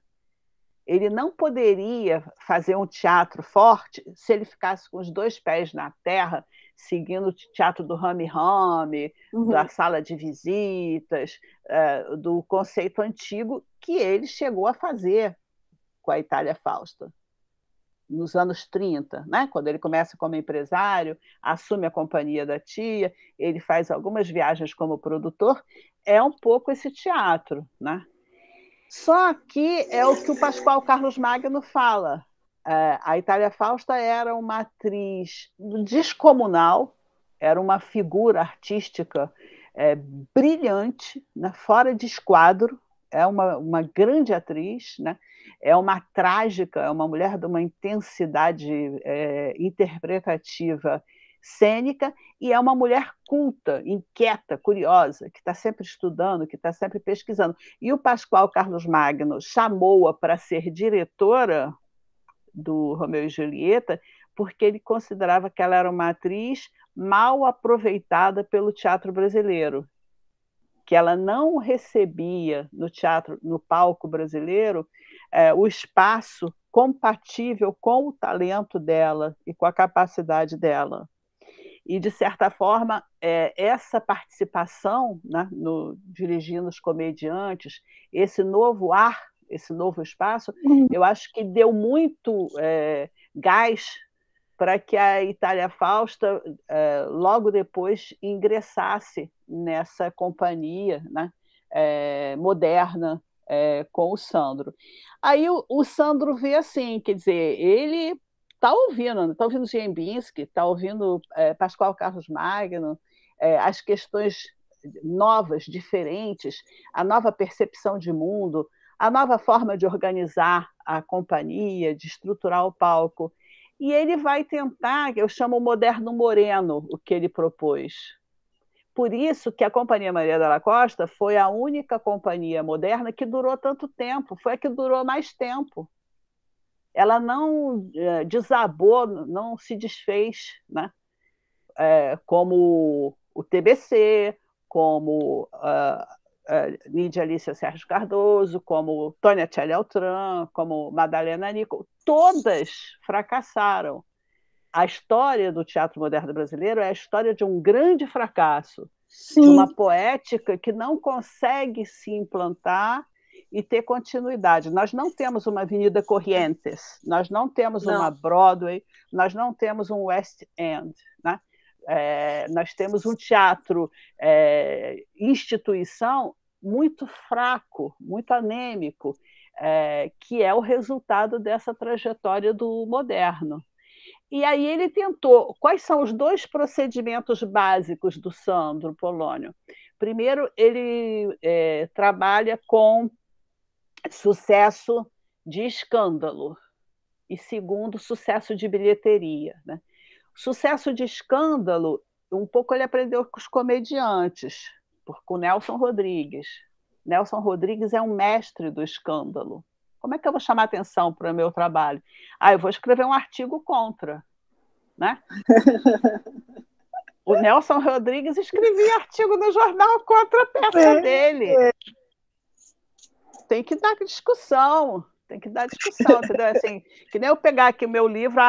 Ele não poderia fazer um teatro forte se ele ficasse com os 2 pés na terra, seguindo o teatro do rame-rame, da sala de visitas, do conceito antigo que ele chegou a fazer com a Itália Fausta nos anos 30, né? Quando ele começa como empresário, assume a companhia da tia, ele faz algumas viagens como produtor, é um pouco esse teatro, né? Só que é o que o Pascoal Carlos Magno fala. A Itália Fausta era uma atriz descomunal, era uma figura artística brilhante, né? Fora de esquadro, é uma grande atriz, né? É uma trágica, é uma mulher de uma intensidade interpretativa cênica, e é uma mulher culta, inquieta, curiosa, que está sempre estudando, que está sempre pesquisando. E o Pascoal Carlos Magno chamou-a para ser diretora do Romeu e Julieta, porque ele considerava que ela era uma atriz mal aproveitada pelo teatro brasileiro, que ela não recebia no teatro, no palco brasileiro, o espaço compatível com o talento dela e com a capacidade dela. E, de certa forma, essa participação, né, dirigindo os comediantes, esse novo ar, esse novo espaço, eu acho que deu muito gás para que a Itália Fausta, logo depois, ingressasse nessa companhia, né, moderna, com o Sandro. Aí o Sandro vê assim, quer dizer, ele está ouvindo Ziembinski, está ouvindo Pascoal Carlos Magno, as questões novas, diferentes, a nova percepção de mundo, a nova forma de organizar a companhia, de estruturar o palco. E ele vai tentar, eu chamo o moderno moreno, o que ele propôs. Por isso que a Companhia Maria da Costa foi a única companhia moderna que durou tanto tempo, foi a que durou mais tempo. Ela não desabou, não se desfez, né? Como o TBC, como Lídia Alicia Sérgio Cardoso, como Tônia Tcheli Altran, como Madalena Nico, todas fracassaram. A história do teatro moderno brasileiro é a história de um grande fracasso, sim, de uma poética que não consegue se implantar e ter continuidade. Nós não temos uma Avenida Corrientes, nós não temos uma Broadway, nós não temos um West End, né? Nós temos um teatro instituição muito fraco, muito anêmico, que é o resultado dessa trajetória do moderno. E aí ele tentou. Quais são os 2 procedimentos básicos do Sandro Polonio? Primeiro, ele trabalha com sucesso de escândalo, e segundo, sucesso de bilheteria, né? Sucesso de escândalo, um pouco ele aprendeu com os comediantes, com o Nelson Rodrigues. Nelson Rodrigues é um mestre do escândalo. Como é que eu vou chamar atenção para o meu trabalho? Eu vou escrever um artigo contra, né? O Nelson Rodrigues escrevia artigo no jornal contra a peça dele. Tem que dar discussão, entendeu? Assim, que nem eu pegar aqui o meu livro,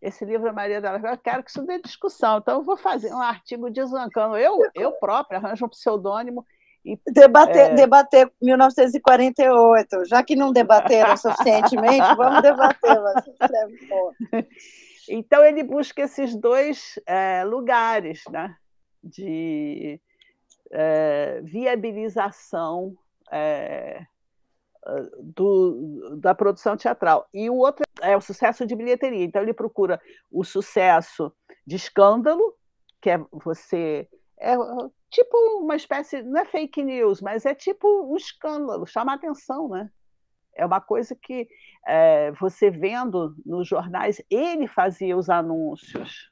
esse livro da Maria da Costa, eu quero que isso dê discussão, então eu vou fazer um artigo desbancando. Eu própria arranjo um pseudônimo e debater 1948, já que não debateram suficientemente, vamos debater. Então ele busca esses 2 lugares, né, de viabilização da produção teatral. E o outro é o sucesso de bilheteria. Então ele procura o sucesso de escândalo, que é você... tipo uma espécie, não é fake news, mas é tipo um escândalo, chama a atenção, né? É uma coisa que você vendo nos jornais, ele fazia os anúncios,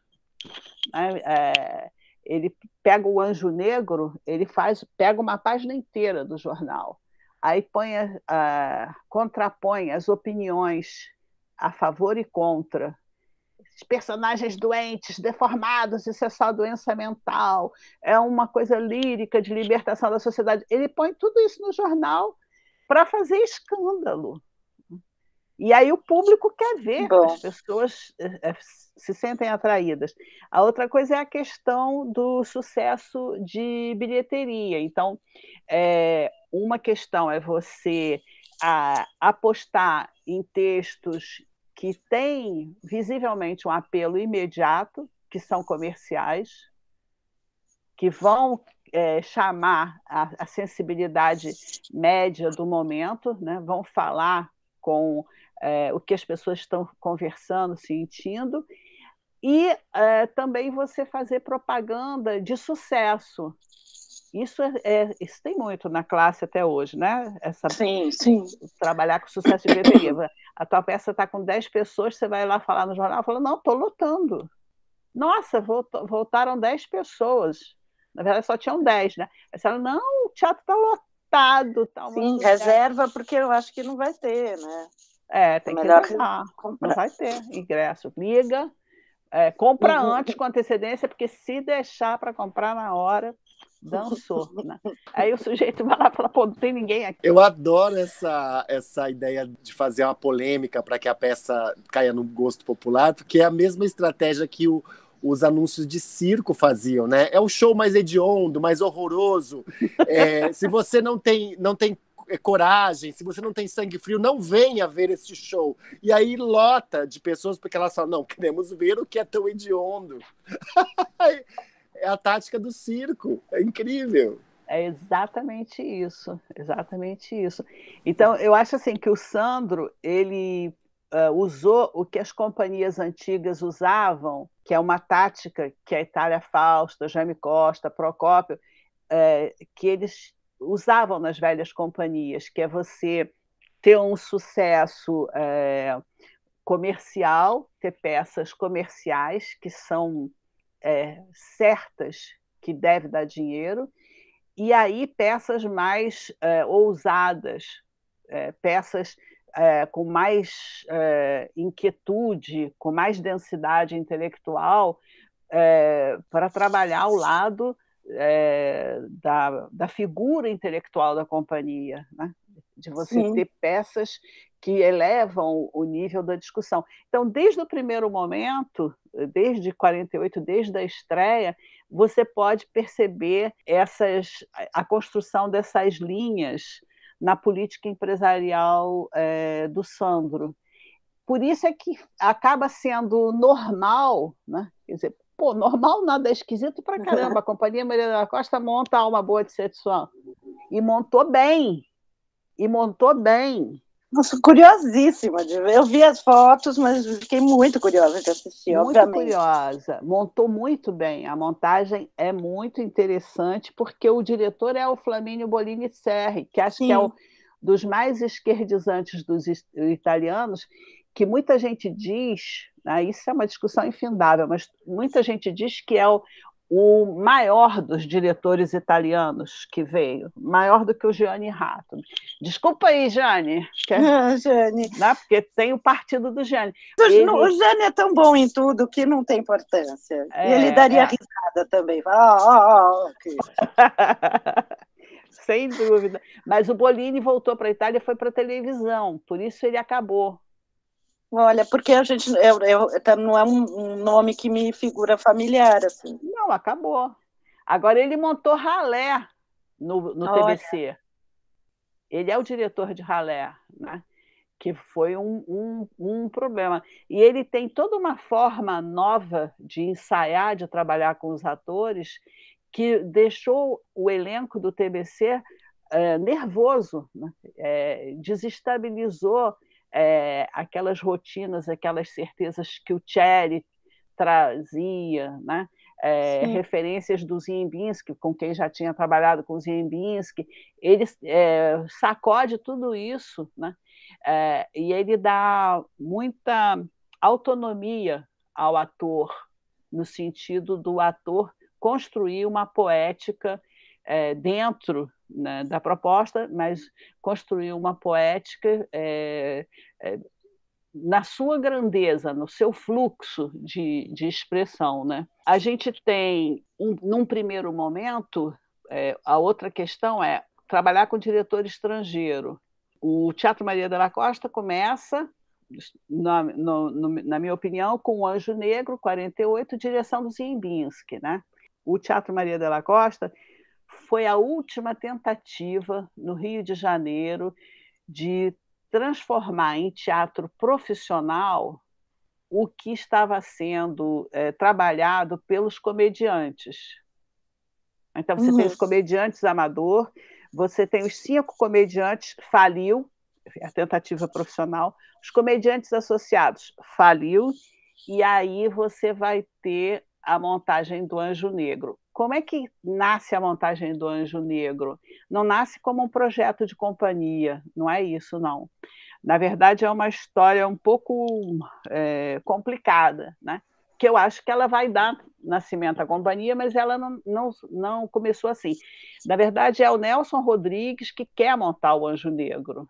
né? Ele pega o Anjo Negro, ele pega uma página inteira do jornal, aí contrapõe as opiniões a favor e contra personagens doentes, deformados, isso é só doença mental, é uma coisa lírica de libertação da sociedade. Ele põe tudo isso no jornal para fazer escândalo. E aí o público quer ver, as pessoas se sentem atraídas. A outra coisa é a questão do sucesso de bilheteria. Então, uma questão é você apostar em textos que têm visivelmente um apelo imediato, que são comerciais, que vão chamar a sensibilidade média do momento, né? Vão falar com o que as pessoas estão conversando, sentindo, e também você fazer propaganda de sucesso. Isso tem muito na classe até hoje, né? Sim. Trabalhar com sucesso de bilheteria. A tua peça está com 10 pessoas, você vai lá falar no jornal, fala, não, estou lotando. Nossa, voltaram 10 pessoas. Na verdade, só tinham 10, né? Aí você fala, não, o teatro está lotado. Tá sim, reserva, porque eu acho que não vai ter, né? Tem que reservar. Não vai ter ingresso. Liga, compra antes com antecedência, porque se deixar para comprar na hora, dançou. Né? Aí o sujeito vai lá e fala, pô, não tem ninguém aqui. Eu adoro essa ideia de fazer uma polêmica para que a peça caia no gosto popular, porque é a mesma estratégia que os anúncios de circo faziam, né? É o show mais hediondo, mais horroroso. Se você não tem coragem, se você não tem sangue frio, não venha ver esse show. E aí lota de pessoas, porque elas falam, não, queremos ver o que é tão hediondo. É a tática do circo, é incrível. É exatamente isso, exatamente isso. Então, eu acho assim que o Sandro, ele usou o que as companhias antigas usavam, que é uma tática que a Itália Fausta, Jaime Costa, Procópio, que eles usavam nas velhas companhias, que é você ter um sucesso comercial, ter peças comerciais que são certas que deve dar dinheiro, e aí peças mais ousadas, peças com mais inquietude, com mais densidade intelectual, para trabalhar ao lado da figura intelectual da companhia, né? De você ter peças que elevam o nível da discussão. Então, desde o primeiro momento, desde 48, desde a estreia, você pode perceber a construção dessas linhas na política empresarial do Sandro. Por isso é que acaba sendo normal, né? Quer dizer, normal nada, é esquisito pra caramba. A Companhia Maria da Costa monta Alma Boa de Sedução. E montou bem. Nossa, curiosíssima de ver. Eu vi as fotos, mas fiquei muito curiosa de assistir, obviamente. Muito curiosa. Montou muito bem. A montagem é muito interessante, porque o diretor é o Flamínio Bolini Serri, que acho que é dos mais esquerdizantes dos italianos, que muita gente diz, isso é uma discussão infindável, mas muita gente diz que é o maior dos diretores italianos que veio, maior do que o Gianni Ratto. Desculpa aí, Gianni. Gianni. Né? Porque tem o partido do Gianni. O Gianni é tão bom em tudo que não tem importância. E ele daria risada também. Okay. Sem dúvida. Mas o Bolini voltou para a Itália e foi para a televisão, por isso ele acabou. Olha, porque a gente não é um nome que me figura familiar, assim. Não, acabou. Agora ele montou Ralé no TBC. Ele é o diretor de Ralé, né? Que foi um problema. E ele tem toda uma forma nova de ensaiar, de trabalhar com os atores, que deixou o elenco do TBC nervoso, né? Desestabilizou aquelas rotinas, aquelas certezas que o Cherry trazia, né? Referências do Ziembinski, com quem já tinha trabalhado com o Ziembinski, ele sacode tudo isso, né? E ele dá muita autonomia ao ator, no sentido do ator construir uma poética dentro, né, da proposta, mas construir uma poética na sua grandeza, no seu fluxo de expressão, né? A gente tem, num primeiro momento, a outra questão é trabalhar com diretor estrangeiro. O Teatro Maria de la Costa começa, na minha opinião, com o Anjo Negro, 48, direção do Ziembinski, né? O Teatro Maria de la Costa foi a última tentativa no Rio de Janeiro de transformar em teatro profissional o que estava sendo trabalhado pelos comediantes. Então, você tem os comediantes amador, você tem os 5 comediantes, faliu, a tentativa profissional, os comediantes associados, faliu, e aí você vai ter a montagem do Anjo Negro. Como é que nasce a montagem do Anjo Negro? Não nasce como um projeto de companhia, não é isso, não. Na verdade, é uma história um pouco complicada, né? Que eu acho que ela vai dar nascimento à companhia, mas ela não começou assim. Na verdade, é o Nelson Rodrigues que quer montar o Anjo Negro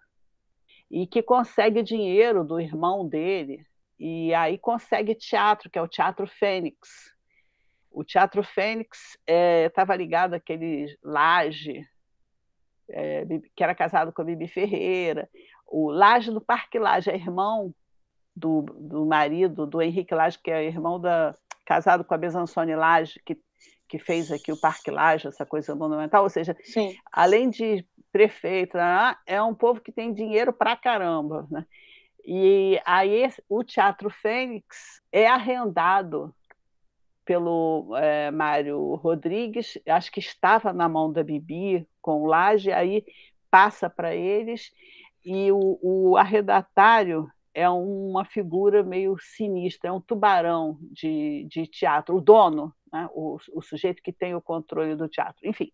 e que consegue dinheiro do irmão dele, e aí consegue teatro, que é o Teatro Fênix. O Teatro Fênix estava ligado àquele Laje, que era casado com a Bibi Ferreira. O Laje do Parque Laje é irmão do marido do Henrique Laje, que é irmão casado com a Besançone Laje, que fez aqui o Parque Laje, essa coisa monumental. Ou seja, sim, além de prefeito, é um povo que tem dinheiro pra caramba, né? E aí o Teatro Fênix é arrendado pelo Mário Rodrigues, acho que estava na mão da Bibi com o Laje, aí passa para eles, e o arrendatário é uma figura meio sinistra, é um tubarão de teatro, o dono, né? o sujeito que tem o controle do teatro. Enfim,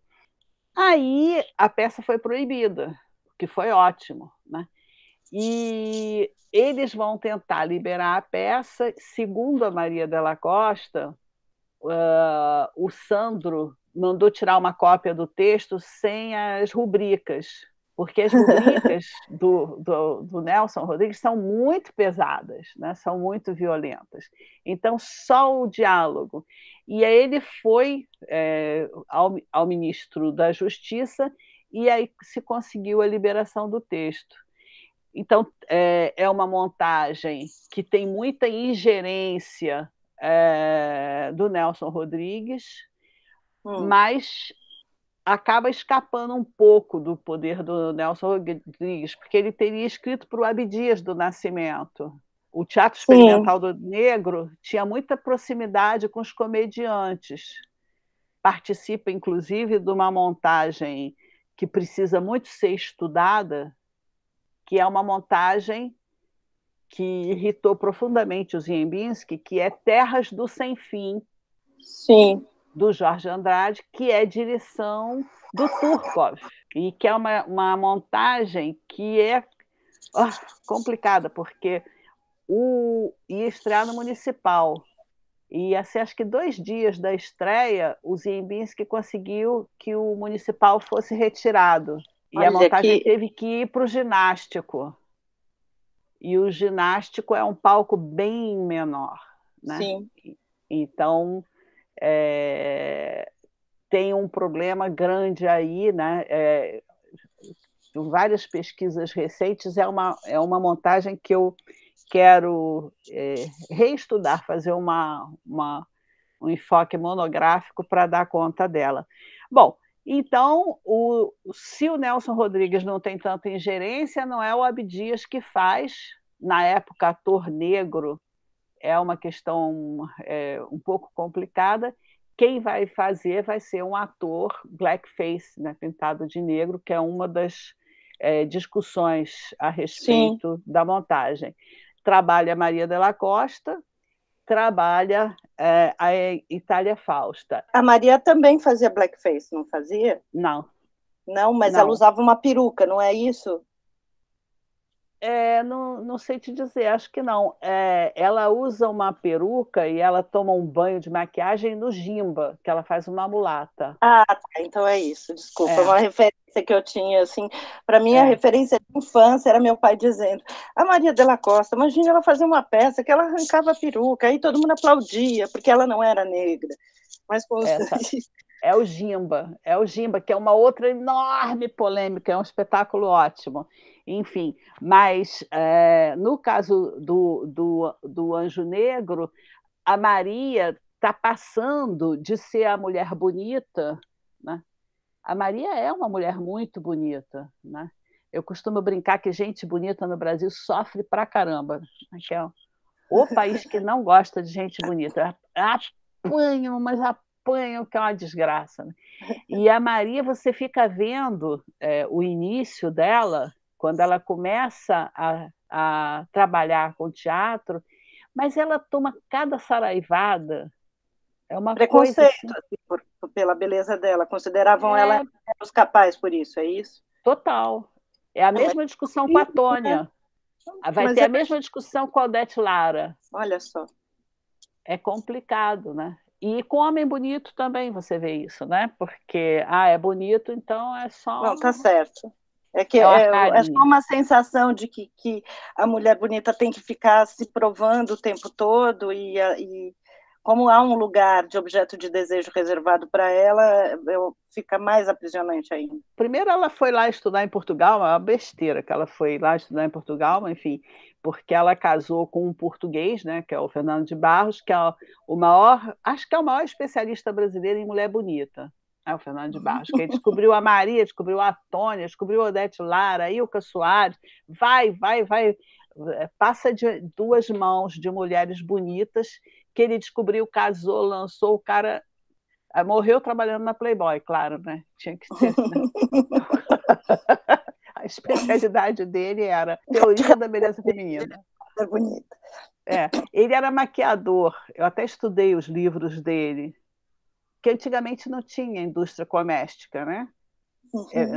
aí a peça foi proibida, o que foi ótimo, né? E eles vão tentar liberar a peça, segundo a Maria Della Costa, o Sandro mandou tirar uma cópia do texto sem as rubricas, porque as rubricas do Nelson Rodrigues são muito pesadas, né? São muito violentas. Então, só o diálogo. E aí ele foi ao ministro da Justiça e aí se conseguiu a liberação do texto. Então, é uma montagem que tem muita ingerência do Nelson Rodrigues, mas acaba escapando um pouco do poder do Nelson Rodrigues, porque ele teria escrito para o Abdias do Nascimento. O Teatro Experimental do Negro tinha muita proximidade com os comediantes. Participa, inclusive, de uma montagem que precisa muito ser estudada, que é uma montagem que irritou profundamente o Ziembinski, que é Terras do Sem Fim, sim, do Jorge Andrade, que é direção do Turkov, e que é uma montagem que é complicada, porque ia estrear no Municipal, e assim, acho que 2 dias da estreia, o Ziembinski conseguiu que o Municipal fosse retirado, e a montagem teve que ir para o Ginástico. E o Ginástico é um palco bem menor, né? Sim. Então, tem um problema grande aí, né? Várias pesquisas recentes, é uma montagem que eu quero reestudar, fazer um enfoque monográfico para dar conta dela. Bom, então, se o Nelson Rodrigues não tem tanta ingerência, não é o Abdias que faz. Na época, ator negro é uma questão um pouco complicada. Quem vai fazer vai ser um ator blackface, né, pintado de negro, que é uma das discussões a respeito da montagem. Trabalha Maria Della Costa, trabalha a Itália Fausta. A Maria também fazia blackface, não fazia? Não. Não, mas ela usava uma peruca, não é isso? Não sei te dizer, acho que não. Ela usa uma peruca e ela toma um banho de maquiagem no Gimba, que ela faz uma mulata. Ah, tá, então é isso, desculpa, uma referência que eu tinha, assim, para mim a referência de infância era meu pai dizendo, a Maria de la Costa, imagina ela fazer uma peça que ela arrancava a peruca, aí todo mundo aplaudia, porque ela não era negra. Mas com os... É o Gimba, que é uma outra enorme polêmica, é um espetáculo ótimo. Enfim, mas no caso do Anjo Negro, a Maria está passando de ser a mulher bonita, né? A Maria é uma mulher muito bonita, né? Eu costumo brincar que gente bonita no Brasil sofre pra caramba, né? Que é o país que não gosta de gente bonita. Apanham, mas apanham, que é uma desgraça, né? E a Maria, você fica vendo o início dela, quando ela começa a trabalhar com teatro, mas ela toma cada saraivada. É uma preconceito coisa assim, pela beleza dela. Consideravam ela menos capaz por isso, é isso? Total. É a mesma discussão com a Tônia. Vai ter a mesma discussão com a Odete Lara. Olha só. É complicado, né? E com homem bonito também você vê isso, né? Porque, é bonito, então é só... Não, tá certo. É que é só uma sensação de que a mulher bonita tem que ficar se provando o tempo todo e como há um lugar de objeto de desejo reservado para ela, fica mais aprisionante ainda. Primeiro ela foi lá estudar em Portugal, é uma besteira que ela foi lá estudar em Portugal, enfim, porque ela casou com um português, né, que é o Fernando de Barros, que é o maior, acho que é o maior especialista brasileiro em mulher bonita. É o Fernando de Barros, que descobriu a Maria, descobriu a Tônia, descobriu a Odete Lara, a Ilka Soares, vai, passa de duas mãos de mulheres bonitas, que ele descobriu, casou, lançou, o cara morreu trabalhando na Playboy, claro, né? Tinha que ser, né? A especialidade dele era teoria da beleza feminina. É bonita. Ele era maquiador, eu até estudei os livros dele, que antigamente não tinha indústria doméstica, né?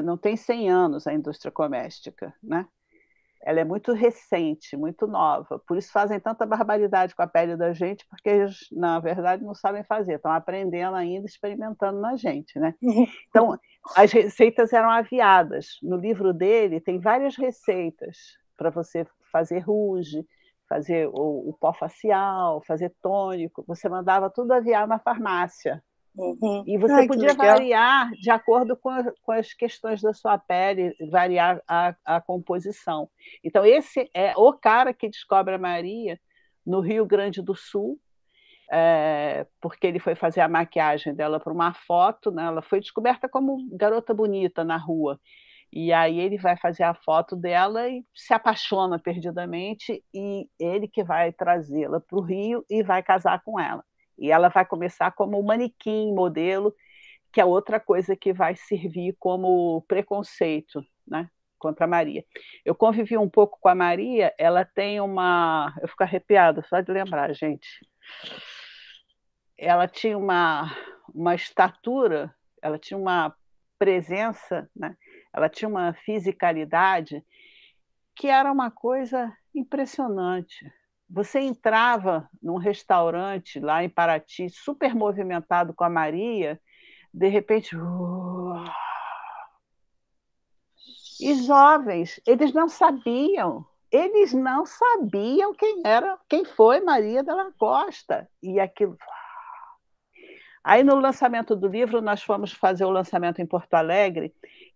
Não tem 100 anos a indústria doméstica, né? Ela é muito recente, muito nova, por isso fazem tanta barbaridade com a pele da gente, porque eles, na verdade, não sabem fazer, estão aprendendo ainda, experimentando na gente, né? Então, as receitas eram aviadas. No livro dele tem várias receitas para você fazer rouge, fazer o pó facial, fazer tônico, você mandava tudo aviar na farmácia. E você podia variar de acordo com as questões da sua pele, variar a composição. Então, esse é o cara que descobre a Maria no Rio Grande do Sul, porque ele foi fazer a maquiagem dela para uma foto, né? Ela foi descoberta como garota bonita na rua. E aí ele vai fazer a foto dela e se apaixona perdidamente, e ele que vai trazê-la para o Rio e vai casar com ela. E ela vai começar como manequim, modelo, que é outra coisa que vai servir como preconceito, né, contra a Maria. Eu convivi um pouco com a Maria, ela tem uma... Eu fico arrepiada só de lembrar, gente. Ela tinha uma estatura, ela tinha uma presença, né, ela tinha uma fisicalidade que era uma coisa impressionante. Você entrava num restaurante lá em Paraty, super movimentado com a Maria, de repente... E jovens, eles não sabiam quem foi Maria de la Costa. E aquilo... Aí, no lançamento do livro, nós fomos fazer o lançamento em Porto Alegre,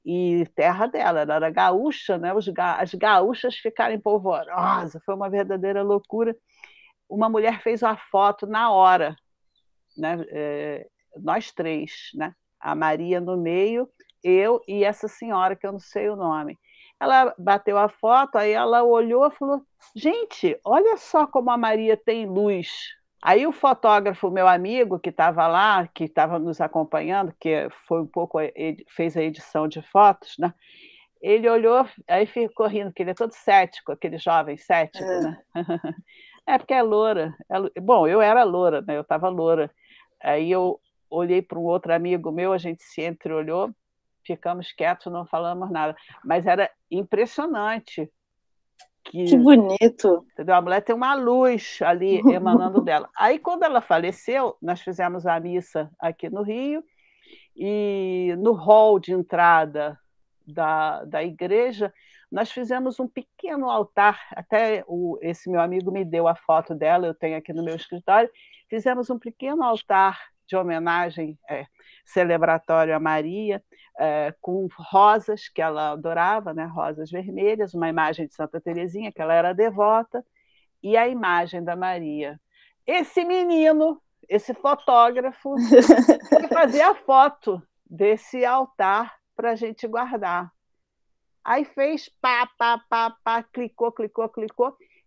e terra dela, ela era gaúcha, né? As gaúchas ficaram polvorosas, foi uma verdadeira loucura. Uma mulher fez uma foto na hora, né? Nós três, né? A Maria no meio, eu e essa senhora, que eu não sei o nome. Ela bateu a foto, aí ela olhou e falou: gente, olha só como a Maria tem luz. Aí o fotógrafo, meu amigo, que estava lá, que estava nos acompanhando, que foi um pouco, ele fez a edição de fotos, né? Ele olhou, aí ficou rindo, porque ele é todo cético, aquele jovem cético, né? Porque é loura. Bom, eu era loura, né? Eu estava loura. Aí eu olhei para um outro amigo meu, a gente se entreolhou, ficamos quietos, não falamos nada. Mas era impressionante. Que bonito! Entendeu? A mulher tem uma luz ali emanando dela. Aí, quando ela faleceu, nós fizemos a missa aqui no Rio, e no hall de entrada da igreja, nós fizemos um pequeno altar, até esse meu amigo me deu a foto dela, eu tenho aqui no meu escritório, fizemos um pequeno altar de homenagem celebratório a Maria, com rosas que ela adorava, né, rosas vermelhas, uma imagem de Santa Teresinha, que ela era devota, e a imagem da Maria. Esse menino, esse fotógrafo, que fazia a foto desse altar para a gente guardar. Aí fez pá, clicou.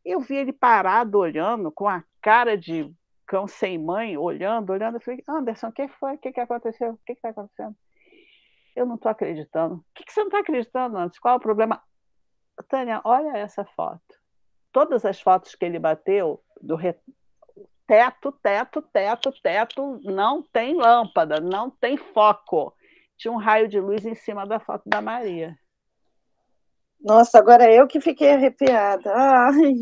Eu vi ele parado, olhando, com a cara de cão sem mãe, olhando. Eu falei, Anderson, o que foi? O que aconteceu? O que está acontecendo? Eu não estou acreditando. O que você não está acreditando, Anderson? Qual é o problema? Tânia, olha essa foto. Todas as fotos que ele bateu, do teto, não tem lâmpada, não tem foco. Tinha um raio de luz em cima da foto da Maria. Nossa, agora eu que fiquei arrepiada. Ai.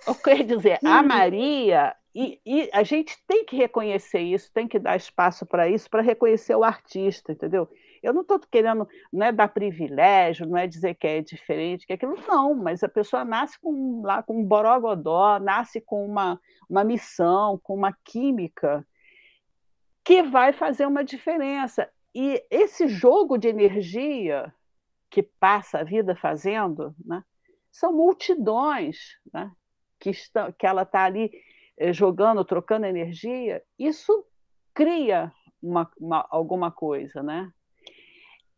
Eu quero dizer, a Maria, e a gente tem que reconhecer isso, tem que dar espaço para isso, para reconhecer o artista, entendeu? Eu não estou querendo, não é dar privilégio, não é dizer que é diferente, que é aquilo, não, mas a pessoa nasce com um borogodó, nasce com uma missão, com uma química que vai fazer uma diferença. E esse jogo de energia que passa a vida fazendo, né, são multidões, né, que ela está ali jogando, trocando energia, isso cria alguma coisa, né?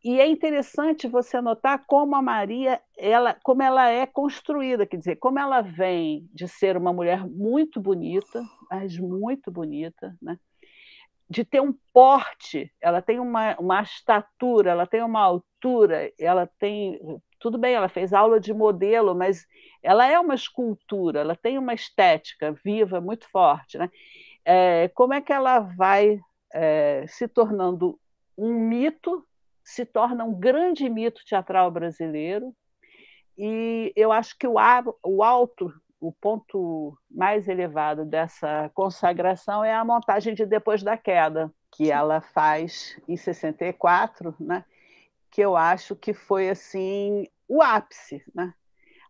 E é interessante você notar como a Maria, como ela é construída, quer dizer, como ela vem de ser uma mulher muito bonita, mas muito bonita, né? De ter um porte, ela tem uma estatura, ela tem uma altura, ela tem... Tudo bem, ela fez aula de modelo, mas ela é uma escultura, ela tem uma estética viva, muito forte, né? Como é que ela vai se tornando um mito, se torna um grande mito teatral brasileiro, e eu acho que o ponto mais elevado dessa consagração é a montagem de Depois da Queda, que ela faz em 64, né? Que eu acho que foi assim o ápice, né?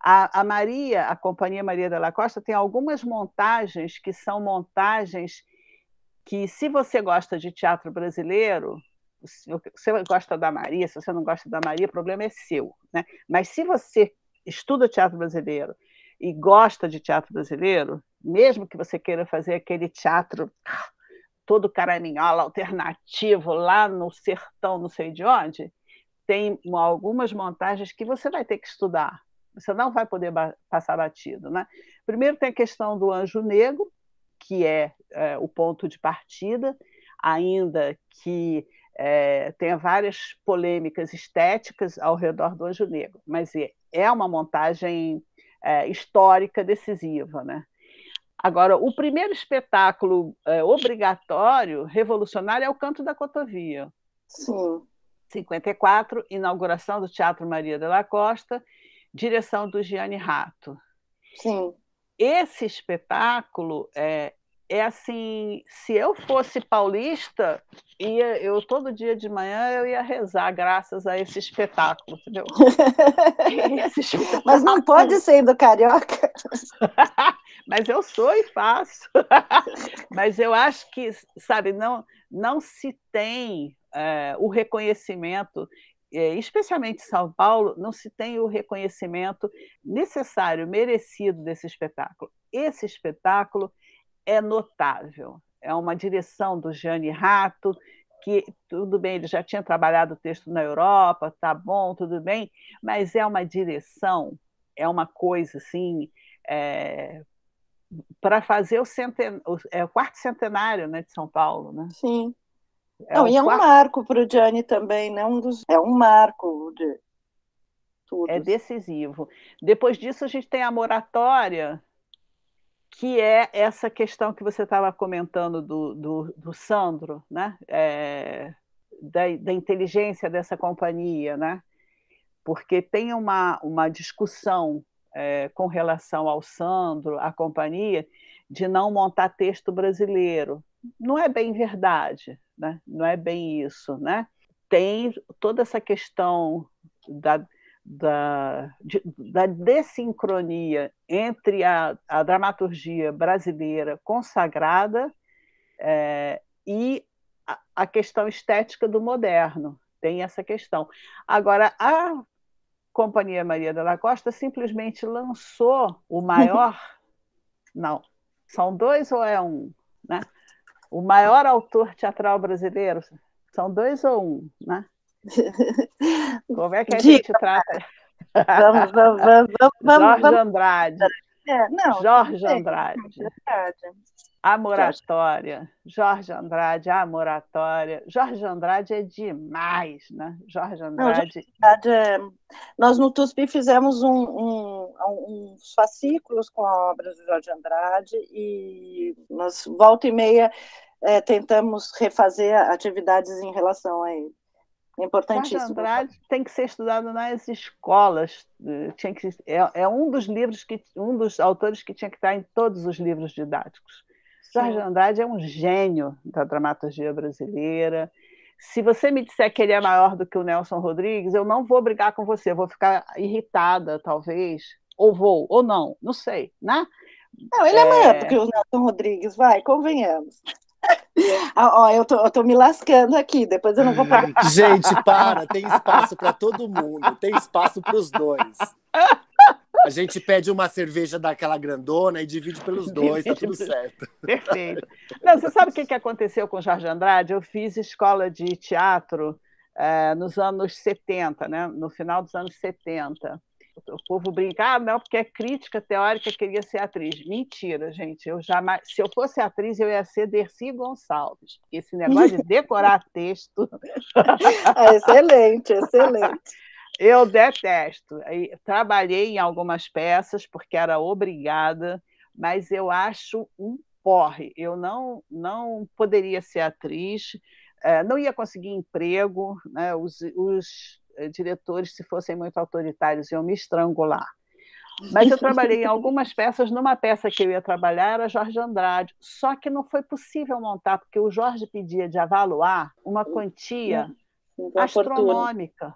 A Maria, a Companhia Maria da Costa, tem algumas montagens que são montagens que, se você gosta de teatro brasileiro, se você gosta da Maria, se você não gosta da Maria, o problema é seu, né? Mas se você estuda teatro brasileiro e gosta de teatro brasileiro, mesmo que você queira fazer aquele teatro todo caraminhola, alternativo, lá no sertão, não sei de onde, tem algumas montagens que você vai ter que estudar. Você não vai poder passar batido, né? Primeiro tem a questão do Anjo Negro, que é o ponto de partida, ainda que tenha várias polêmicas estéticas ao redor do Anjo Negro, mas é uma montagem histórica decisiva, né? Agora, o primeiro espetáculo obrigatório, revolucionário, é o Canto da Cotovia. Sim. 54, inauguração do Teatro Maria da Costa, direção do Gianni Ratto. Sim. Esse espetáculo é assim, se eu fosse paulista, eu todo dia de manhã eu ia rezar graças a esse espetáculo, entendeu? Mas não pode ser do carioca. Mas eu sou e faço. Mas eu acho que, sabe, não se tem o reconhecimento, especialmente em São Paulo, não se tem o reconhecimento necessário, merecido desse espetáculo. Esse espetáculo é notável. É uma direção do Gianni Ratto, que, tudo bem, ele já tinha trabalhado o texto na Europa, tá bom, tudo bem, mas é uma direção, é uma coisa assim, para fazer o quarto centenário, né, de São Paulo. Né? Sim. E é um marco para o Gianni também, né? É um marco de tudo. É decisivo. Depois disso, a gente tem a Moratória, que é essa questão que você estava comentando do Sandro, né? Da inteligência dessa companhia, né? Porque tem uma discussão com relação ao Sandro, à companhia, de não montar texto brasileiro. Não é bem verdade, né? Não é bem isso. Né? Tem toda essa questão da dessincronia entre a dramaturgia brasileira consagrada e a questão estética do moderno. Tem essa questão. Agora, a Companhia Maria de la Costa simplesmente lançou o maior... Não, são dois ou é um? Né? O maior autor teatral brasileiro, são dois ou um? Né? Como é que a gente trata? Vamos. Jorge Andrade. Jorge É Andrade. verdade. A Moratória. Jorge Andrade, A Moratória. Jorge Andrade é demais, né? Jorge Andrade. Nós no TUSP fizemos uns fascículos com a obra de Jorge Andrade e nós, volta e meia, tentamos refazer atividades em relação a ele. É importantíssimo. Jorge Andrade tem que ser estudado nas escolas. É um dos livros um dos autores que tinha que estar em todos os livros didáticos. Jorge Andrade é um gênio da dramaturgia brasileira. Se você me disser que ele é maior do que o Nelson Rodrigues, eu não vou brigar com você, eu vou ficar irritada, talvez, ou não sei, né? Não, ele é maior do que o Nelson Rodrigues, vai, convenhamos. Eu tô me lascando aqui, depois eu não vou parar. Gente, tem espaço para todo mundo, tem espaço para os dois. A gente pede uma cerveja daquela grandona e divide pelos dois, tá tudo certo. Perfeito. Não, você sabe o que aconteceu com Jorge Andrade? Eu fiz escola de teatro nos anos 70, né? No final dos anos 70. O povo brinca, não, porque é crítica teórica, queria ser atriz. Mentira, gente. Eu jamais, se eu fosse atriz, eu ia ser Dercy Gonçalves. Porque esse negócio de decorar texto... Excelente. Eu detesto. Trabalhei em algumas peças, porque era obrigada, mas eu acho um porre. Eu não poderia ser atriz, não ia conseguir emprego, né? Os diretores, se fossem muito autoritários, iam me estrangular. Mas eu trabalhei em algumas peças. Numa peça que eu ia trabalhar era Jorge Andrade, só que não foi possível montar, porque o Jorge pedia de avaloar uma quantia astronômica.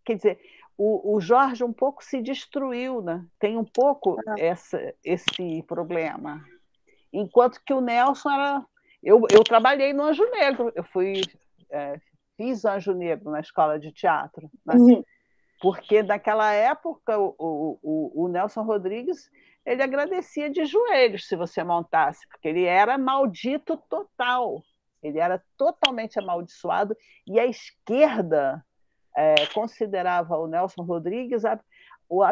Quer dizer, o Jorge um pouco se destruiu, né? Tem um pouco esse problema. Enquanto que o Nelson era... Eu trabalhei no Anjo Negro, fiz Anjo Negro na escola de teatro, né? Porque naquela época o Nelson Rodrigues ele agradecia de joelhos se você montasse, porque ele era maldito total, ele era totalmente amaldiçoado, e a esquerda considerava o Nelson Rodrigues a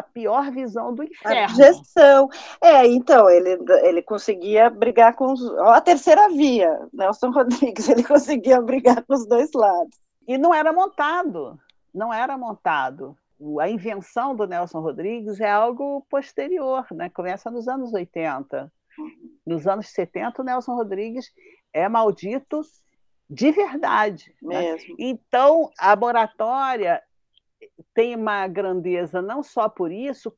pior visão do inferno. Abjeção. Então, ele conseguia brigar com a terceira via, Nelson Rodrigues, ele conseguia brigar com os dois lados. E não era montado. A invenção do Nelson Rodrigues é algo posterior, né? Começa nos anos 80. Nos anos 70, o Nelson Rodrigues é maldito de verdade. Né? Então, a Moratória tem uma grandeza não só por isso,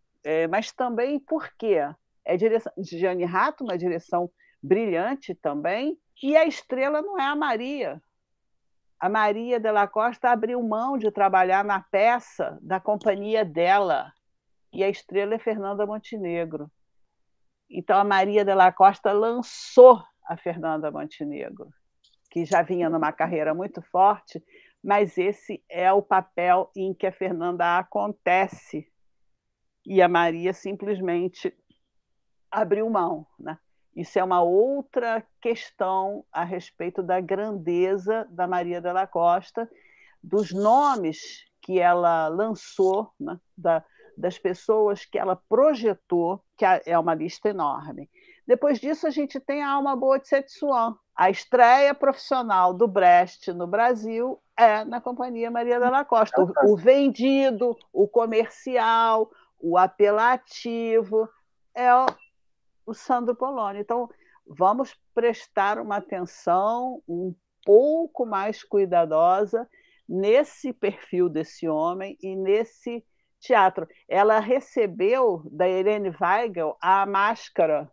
mas também porque é direção de Jeane Rato, uma direção brilhante também, e a estrela não é a Maria. A Maria de la Costa abriu mão de trabalhar na peça da companhia dela, e a estrela é Fernanda Montenegro. Então, a Maria de la Costa lançou a Fernanda Montenegro, que já vinha numa carreira muito forte, mas esse é o papel em que a Fernanda acontece, e a Maria simplesmente abriu mão, né? Isso é uma outra questão a respeito da grandeza da Maria de la Costa, dos nomes que ela lançou, né? Das pessoas que ela projetou, que é uma lista enorme. Depois disso, a gente tem a Alma Boa de Setsuan. A estreia profissional do Brecht no Brasil é na Companhia Maria de la Costa. O vendido, o comercial, o apelativo é o Sandro Poloni. Então, vamos prestar uma atenção um pouco mais cuidadosa nesse perfil desse homem e nesse teatro. Ela recebeu da Helene Weigel a máscara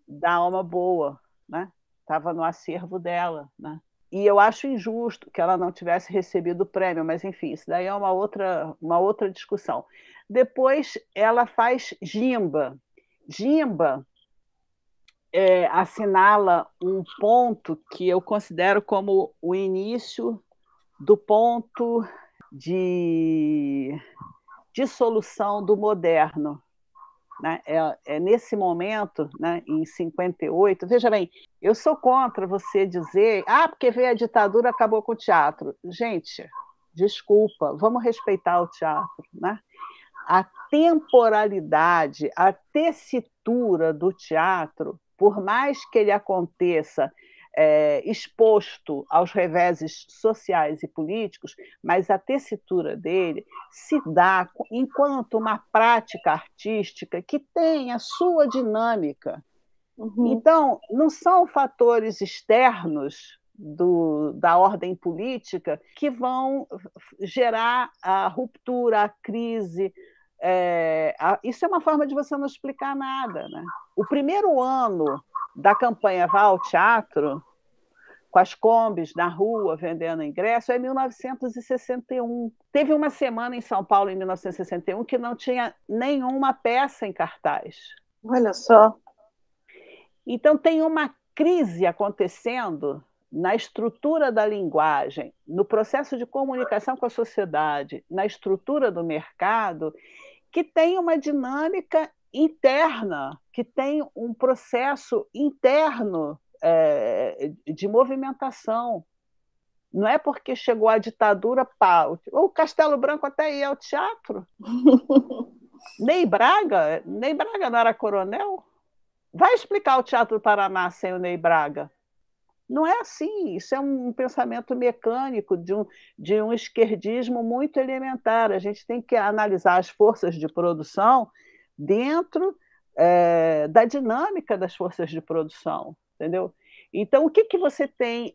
da Alma Boa, né? Estava no acervo dela, né? E eu acho injusto que ela não tivesse recebido o prêmio, mas, enfim, isso daí é uma outra discussão. Depois, ela faz Gimba. Gimba assinala um ponto que eu considero como o início do ponto de dissolução do moderno. Né? Nesse momento, né, em 58, veja bem, eu sou contra você dizer porque veio a ditadura, acabou com o teatro. Gente, desculpa, vamos respeitar o teatro. Né? A temporalidade, a tessitura do teatro, por mais que ele aconteça exposto aos reveses sociais e políticos, mas a tessitura dele se dá enquanto uma prática artística que tem a sua dinâmica. Uhum. Então, não são fatores externos da ordem política que vão gerar a ruptura, a crise. Isso é uma forma de você não explicar nada. Né? O primeiro ano da campanha Vá ao Teatro, com as combis na rua vendendo ingresso, é 1961. Teve uma semana em São Paulo, em 1961, que não tinha nenhuma peça em cartaz. Olha só. Então, tem uma crise acontecendo na estrutura da linguagem, no processo de comunicação com a sociedade, na estrutura do mercado, que tem uma dinâmica interna, que tem um processo interno de movimentação. Não é porque chegou a ditadura, o Castelo Branco até ia ao teatro. Ney Braga não era coronel? Vai explicar o Teatro do Paraná sem o Ney Braga? Não é assim, isso é um pensamento mecânico de um esquerdismo muito elementar. A gente tem que analisar as forças de produção dentro da dinâmica das forças de produção, entendeu? Então, o que você tem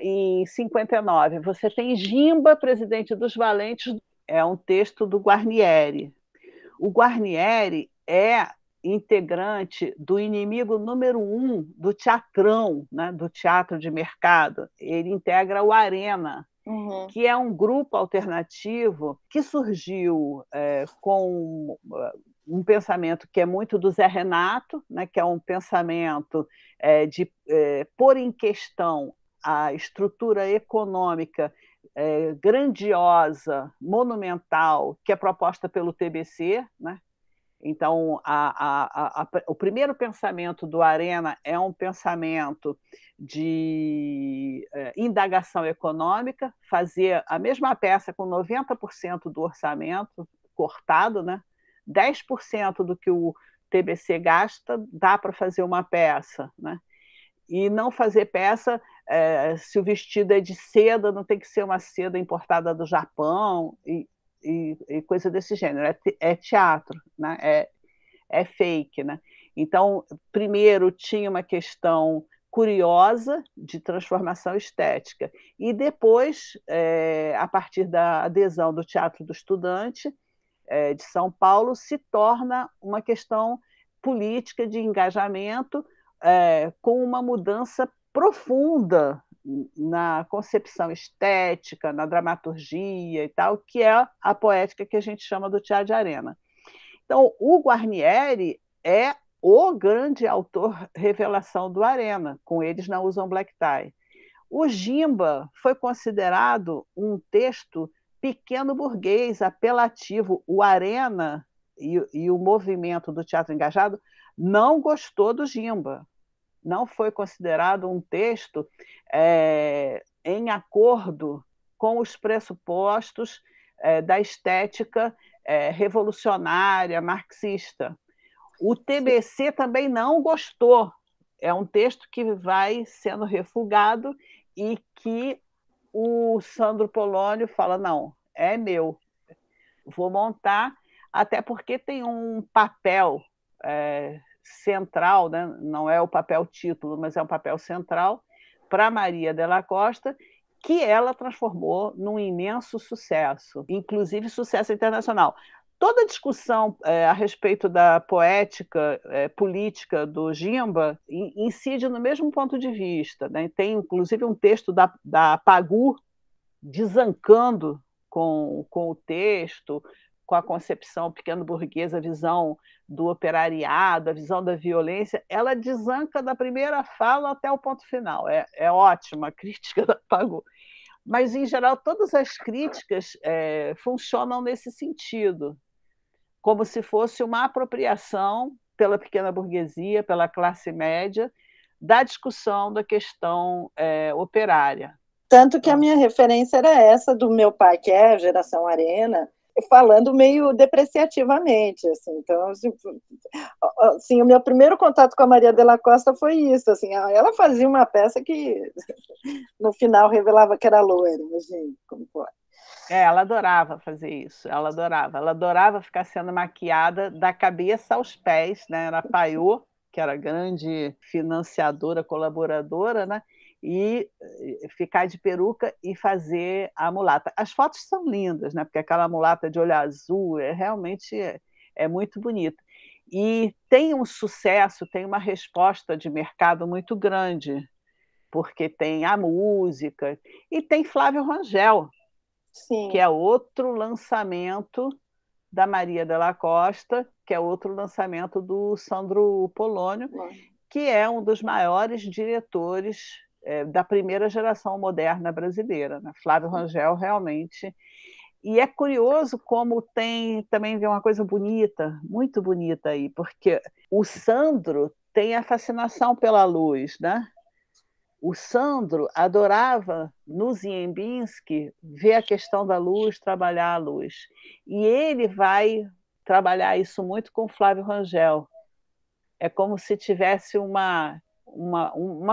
em 59? Você tem Gimba, Presidente dos Valentes, é um texto do Guarnieri. O Guarnieri é integrante do inimigo número 1 do teatrão, né, do teatro de mercado. Ele integra o Arena, que é um grupo alternativo que surgiu com um pensamento que é muito do Zé Renato, né, que é um pensamento de pôr em questão a estrutura econômica grandiosa, monumental, que é proposta pelo TBC, né? Então, o primeiro pensamento do Arena é um pensamento de indagação econômica, fazer a mesma peça com 90% do orçamento cortado, né? 10% do que o TBC gasta dá para fazer uma peça, né? E não fazer peça, se o vestido é de seda, não tem que ser uma seda importada do Japão, e coisa desse gênero. É teatro, né? É fake. Né? Então, primeiro tinha uma questão curiosa de transformação estética, e depois, a partir da adesão do Teatro do Estudante de São Paulo, se torna uma questão política de engajamento com uma mudança profunda na concepção estética, na dramaturgia e tal, que é a poética que a gente chama do teatro de arena. Então, o Guarnieri é o grande autor revelação do Arena, com Eles Não Usam Black Tie. O Gimba foi considerado um texto pequeno burguês, apelativo. O Arena e o movimento do teatro engajado não gostou do Gimba. Não foi considerado um texto em acordo com os pressupostos da estética revolucionária, marxista. O TBC também não gostou. É um texto que vai sendo refugado e que o Sandro Polonio fala, não, é meu, vou montar, até porque tem um papel central, né? Não é o papel título, mas é um papel central para Maria Della Costa, que ela transformou num imenso sucesso, inclusive sucesso internacional. toda a discussão a respeito da poética política do Gimba incide no mesmo ponto de vista, né? Tem, inclusive, um texto da Pagu desancando com o texto, com a concepção pequeno-burguesa, a visão do operariado, a visão da violência. Ela desanca da primeira fala até o ponto final. É ótima a crítica da Pagu. Mas, em geral, todas as críticas funcionam nesse sentido, como se fosse uma apropriação pela pequena burguesia, pela classe média, da discussão da questão operária. Tanto que a minha referência era essa do meu pai, que é a geração Arena, falando meio depreciativamente, assim. Então, assim, o meu primeiro contato com a Maria de la Costa foi isso, assim, ela fazia uma peça que no final revelava que era loira, imagina, como pode. Ela adorava fazer isso, ela adorava ficar sendo maquiada da cabeça aos pés, né? Era a Paiô, que era a grande financiadora, colaboradora, né? E ficar de peruca e fazer a mulata. As fotos são lindas, né? Porque aquela mulata de olho azul realmente é muito bonita. E tem um sucesso, tem uma resposta de mercado muito grande, porque tem a música e tem Flávio Rangel, Sim. Que é outro lançamento da Maria de la Costa, que é outro lançamento do Sandro Polonio, que é um dos maiores diretores da primeira geração moderna brasileira, né? Flávio Rangel, realmente. E é curioso como tem também uma coisa bonita, muito bonita aí, porque o Sandro tem a fascinação pela luz, né? O Sandro adorava, no Ziembinski, ver a questão da luz, trabalhar a luz. E ele vai trabalhar isso muito com Flávio Rangel. É como se tivesse uma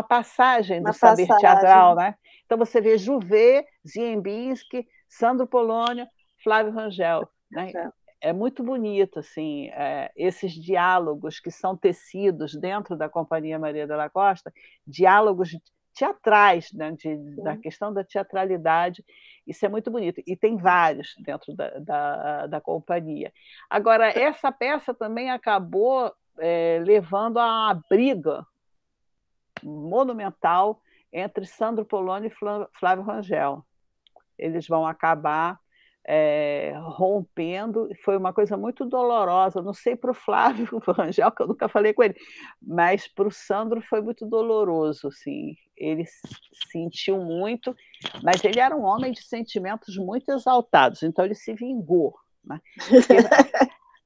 passagem do saber teatral, né? Então você vê Jouvet, Ziembinski, Sandro Polonio, Flávio Rangel, né? É muito bonito, assim, esses diálogos que são tecidos dentro da Companhia Maria de la Costa, diálogos teatrais, né? Da questão da teatralidade. Isso é muito bonito. E tem vários dentro da companhia. Agora, essa peça também acabou levando a uma briga monumental entre Sandro Polonio e Flávio Rangel. Eles vão acabar rompendo. Foi uma coisa muito dolorosa, não sei para o Flávio Rangel, que eu nunca falei com ele, mas para o Sandro foi muito doloroso, assim. Ele sentiu muito, mas ele era um homem de sentimentos muito exaltados, então ele se vingou, né? Porque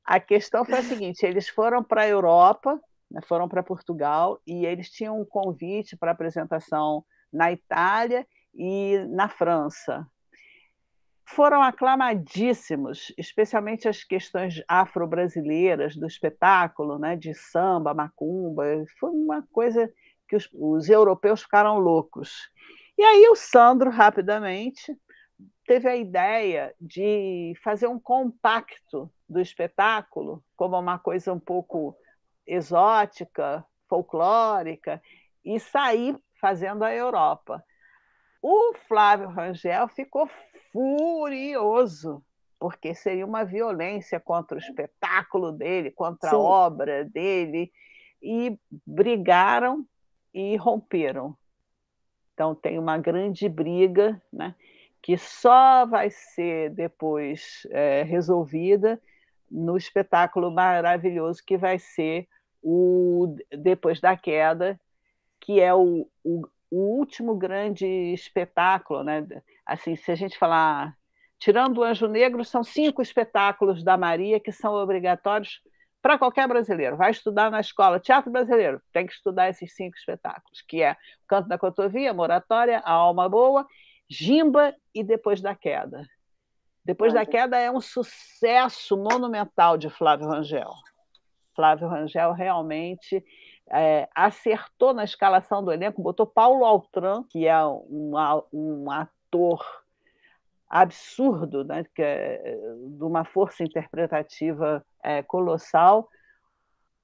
a questão foi a seguinte: eles foram para a Europa, né, foram para Portugal, e eles tinham um convite para apresentação na Itália e na França. Foram aclamadíssimos, especialmente as questões afro-brasileiras do espetáculo, né, de samba, macumba. Foi uma coisa que os europeus ficaram loucos. E aí o Sandro, rapidamente, teve a ideia de fazer um compacto do espetáculo, como uma coisa um pouco exótica, folclórica, e sair fazendo a Europa. O Flávio Rangel ficou furioso, porque seria uma violência contra o espetáculo dele, contra a obra dele, e brigaram e romperam. Então tem uma grande briga, né, que só vai ser depois resolvida no espetáculo maravilhoso que vai ser o Depois da Queda, que é o último grande espetáculo, né? Assim, se a gente falar, tirando o Anjo Negro, são 5 espetáculos da Maria que são obrigatórios para qualquer brasileiro. Vai estudar na escola Teatro Brasileiro, tem que estudar esses 5 espetáculos, que é Canto da Cotovia, Moratória, A Alma Boa, Gimba e Depois da Queda. Depois da Queda é um sucesso monumental de Flávio Rangel. Flávio Rangel realmente acertou na escalação do elenco, botou Paulo Altran, que é um ator absurdo, né, que de uma força interpretativa colossal,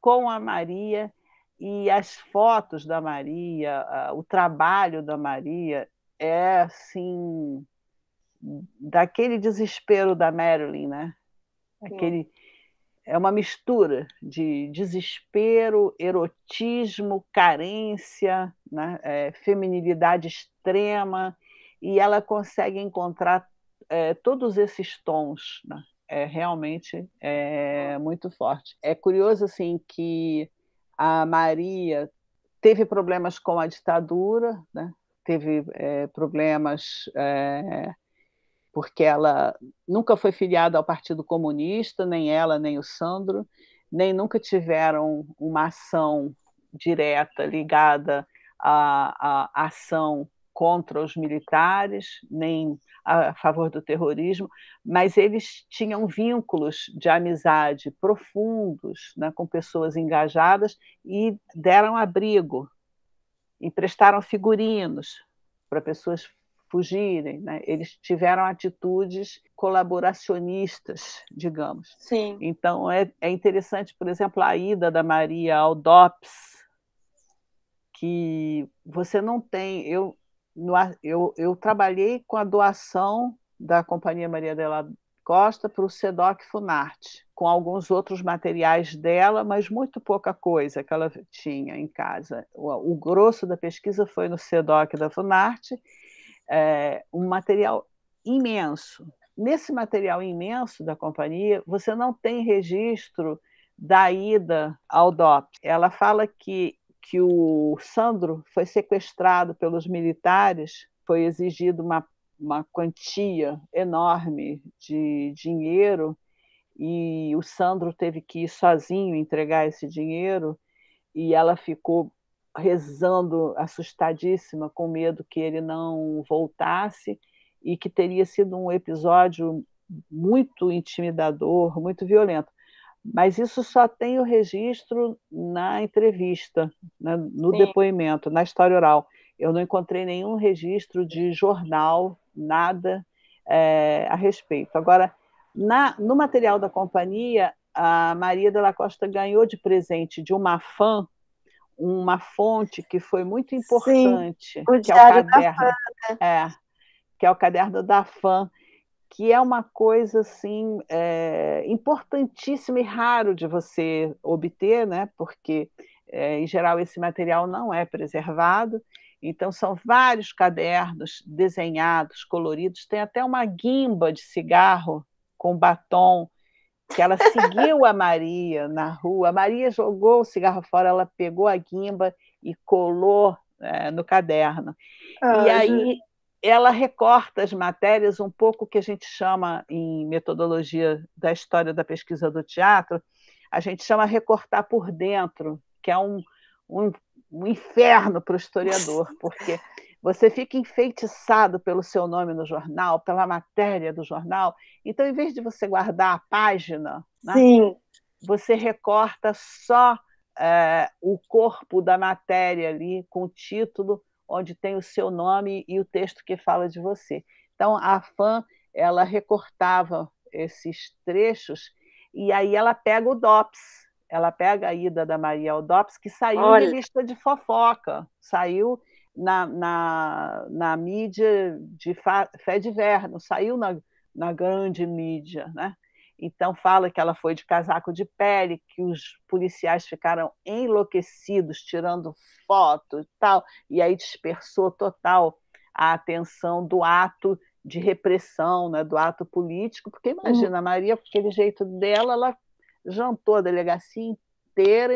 com a Maria, e as fotos da Maria, o trabalho da Maria assim, daquele desespero da Marilyn, né? É uma mistura de desespero, erotismo, carência, né? Feminilidade extrema, e ela consegue encontrar todos esses tons, né? Realmente muito forte. É curioso assim, que a Maria teve problemas com a ditadura, né? Teve problemas porque ela nunca foi filiada ao Partido Comunista, nem ela, nem o Sandro, nem nunca tiveram uma ação direta ligada à ação contra os militares, nem a favor do terrorismo, mas eles tinham vínculos de amizade profundos, né, com pessoas engajadas, e deram abrigo, emprestaram figurinos para pessoas fugirem, né? Eles tiveram atitudes colaboracionistas, digamos. Sim. Então, é interessante, por exemplo, a ida da Maria ao DOPS, que você não tem... Eu trabalhei com a doação da Companhia Maria Della Costa para o SEDOC Funarte, com alguns outros materiais dela, mas muito pouca coisa que ela tinha em casa. O grosso da pesquisa foi no SEDOC da Funarte, um material imenso. Nesse material imenso da companhia, você não tem registro da ida ao DOPS. Ela fala que o Sandro foi sequestrado pelos militares, foi exigido uma quantia enorme de dinheiro, e o Sandro teve que ir sozinho entregar esse dinheiro, e ela ficou rezando, assustadíssima, com medo que ele não voltasse, e que teria sido um episódio muito intimidador, muito violento. Mas isso só tem o registro na entrevista, né, no depoimento, na história oral. Eu não encontrei nenhum registro de jornal, nada a respeito. Agora, no material da companhia, a Maria Della Costa ganhou de presente de uma fã uma fonte que foi muito importante, Sim, que é o caderno, que é o caderno da fã, que é uma coisa assim importantíssima e raro de você obter, né? Porque em geral esse material não é preservado. Então são vários cadernos desenhados, coloridos, tem até uma guimba de cigarro com batom, que ela seguiu a Maria na rua. A Maria jogou o cigarro fora, ela pegou a guimba e colou no caderno. E aí ela recorta as matérias, um pouco que a gente chama, em metodologia da história da pesquisa do teatro, a gente chama recortar por dentro, que é um inferno para o historiador, porque você fica enfeitiçado pelo seu nome no jornal, pela matéria do jornal. Então, em vez de você guardar a página, né, você recorta só o corpo da matéria ali, com o título, onde tem o seu nome e o texto que fala de você. Então, a fã, ela recortava esses trechos, e aí ela pega o DOPS, ela pega a ida da Maria ao DOPS, que saiu em revista de fofoca, saiu na mídia de fé de verno, saiu na grande mídia, né? Então fala que ela foi de casaco de pele, que os policiais ficaram enlouquecidos, tirando foto e tal, e aí dispersou total a atenção do ato de repressão, né, do ato político, porque imagina, a Maria, com aquele jeito dela, ela jantou a delegacia inteira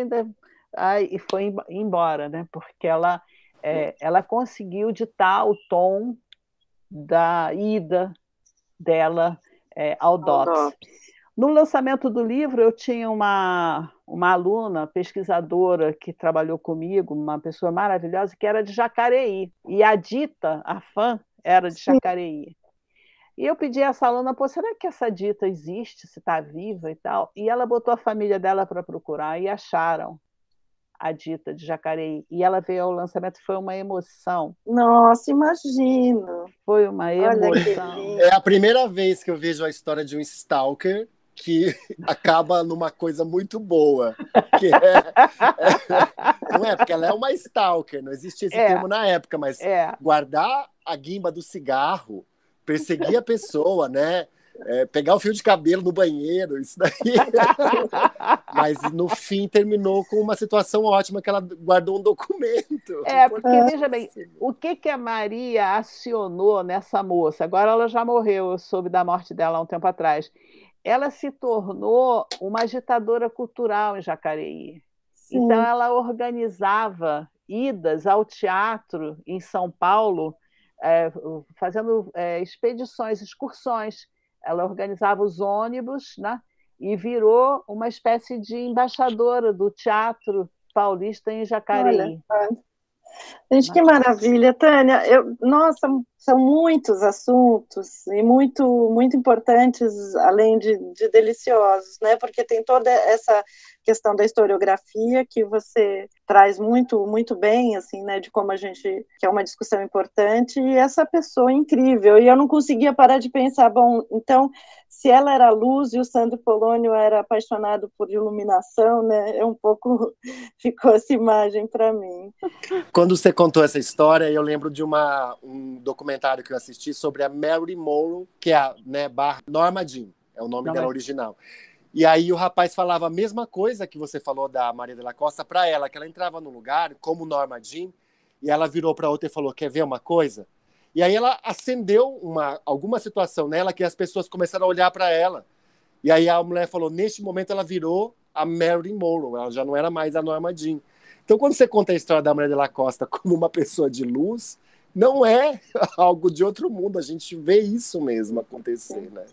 e foi embora, né, porque ela conseguiu ditar o tom da ida dela ao DOPS. No lançamento do livro, eu tinha uma aluna, pesquisadora, que trabalhou comigo, uma pessoa maravilhosa, que era de Jacareí. E a Dita, a fã, era de Jacareí. E eu pedi a essa aluna, será que essa Dita existe, se está viva e tal? E ela botou a família dela para procurar e acharam a Dita de Jacareí. E ela veio ao lançamento, foi uma emoção. Nossa, imagino. Foi uma emoção. É a primeira vez que eu vejo a história de um stalker que acaba numa coisa muito boa. Que não é, porque ela é uma stalker, não existia esse termo na época, mas guardar a guimba do cigarro, perseguir a pessoa, né? pegar o fio de cabelo no banheiro, isso daí. Mas no fim terminou com uma situação ótima, que ela guardou um documento. Porque, veja bem, o que a Maria acionou nessa moça? Agora ela já morreu, eu soube da morte dela há um tempo atrás. Ela se tornou uma agitadora cultural em Jacareí. Sim. Então ela organizava idas ao teatro em São Paulo, fazendo expedições, excursões. Ela organizava os ônibus, né? E virou uma espécie de embaixadora do teatro paulista em Jacareí. Olha, gente, que maravilha, Tânia. Nossa, são muitos assuntos e muito, muito importantes, além de deliciosos, né? Porque tem toda essa questão da historiografia que você traz muito, muito bem, assim, né? De como a gente, que é uma discussão importante, e essa pessoa incrível. E eu não conseguia parar de pensar, bom, então, se ela era luz e o Sandro Polônio era apaixonado por iluminação, né? Ficou essa imagem para mim. Quando você contou essa história, eu lembro de um documentário que eu assisti sobre a Mary Morrow, que é a Norma Jean, é o nome dela original. E aí o rapaz falava a mesma coisa que você falou da Maria de la Costa para ela, que ela entrava num lugar como Norma Jean, e ela virou para outra e falou, quer ver uma coisa? E aí ela acendeu alguma situação nela que as pessoas começaram a olhar para ela. E aí a mulher falou, neste momento ela virou a Mary Morrow, ela já não era mais a Norma Jean. Então, quando você conta a história da Maria de la Costa como uma pessoa de luz, não é algo de outro mundo, a gente vê isso mesmo acontecer, né?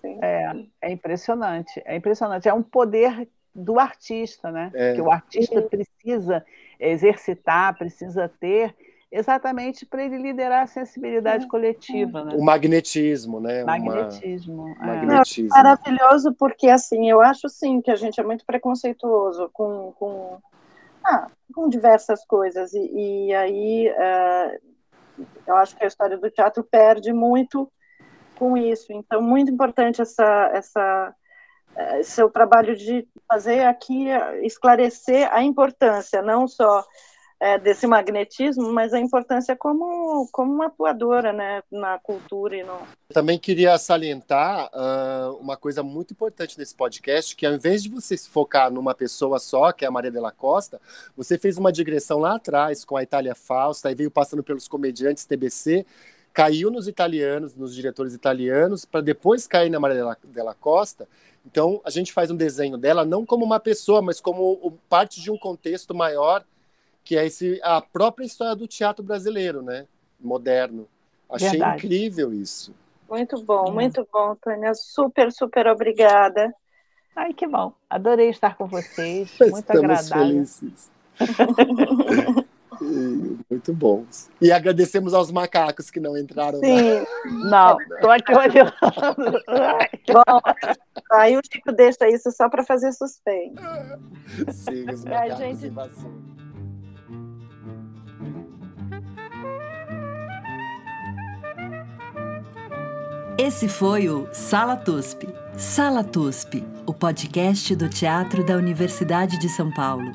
É impressionante, é impressionante. É um poder do artista, né? Que o artista precisa exercitar, precisa ter, exatamente para ele liderar a sensibilidade coletiva, né? O magnetismo, né? Magnetismo. Magnetismo. Maravilhoso, porque, assim, eu acho, sim, que a gente é muito preconceituoso com diversas coisas, e aí eu acho que a história do teatro perde muito com isso. Então, muito importante seu trabalho de fazer aqui, esclarecer a importância, não só desse magnetismo, mas a importância como uma atuadora, né, na cultura. Também queria salientar uma coisa muito importante nesse podcast, que ao invés de você se focar numa pessoa só, que é a Maria de la Costa, você fez uma digressão lá atrás com a Itália Fausta, aí veio passando pelos comediantes TBC, caiu nos italianos, nos diretores italianos, para depois cair na Maria de la Costa. Então, a gente faz um desenho dela não como uma pessoa, mas como parte de um contexto maior, que é a própria história do teatro brasileiro, né? Moderno. Achei incrível isso. Muito bom, Tânia. Super, super obrigada. Ai, que bom. Adorei estar com vocês. Muito agradável. Estamos felizes. Muito bons. E agradecemos aos macacos que não entraram. Sim. Não, estou aqui olhando. Bom, aí o Chico deixa isso só para fazer suspense. Sim, os macacos invasores. Esse foi o Sala TUSP. Sala TUSP, o podcast do Teatro da Universidade de São Paulo.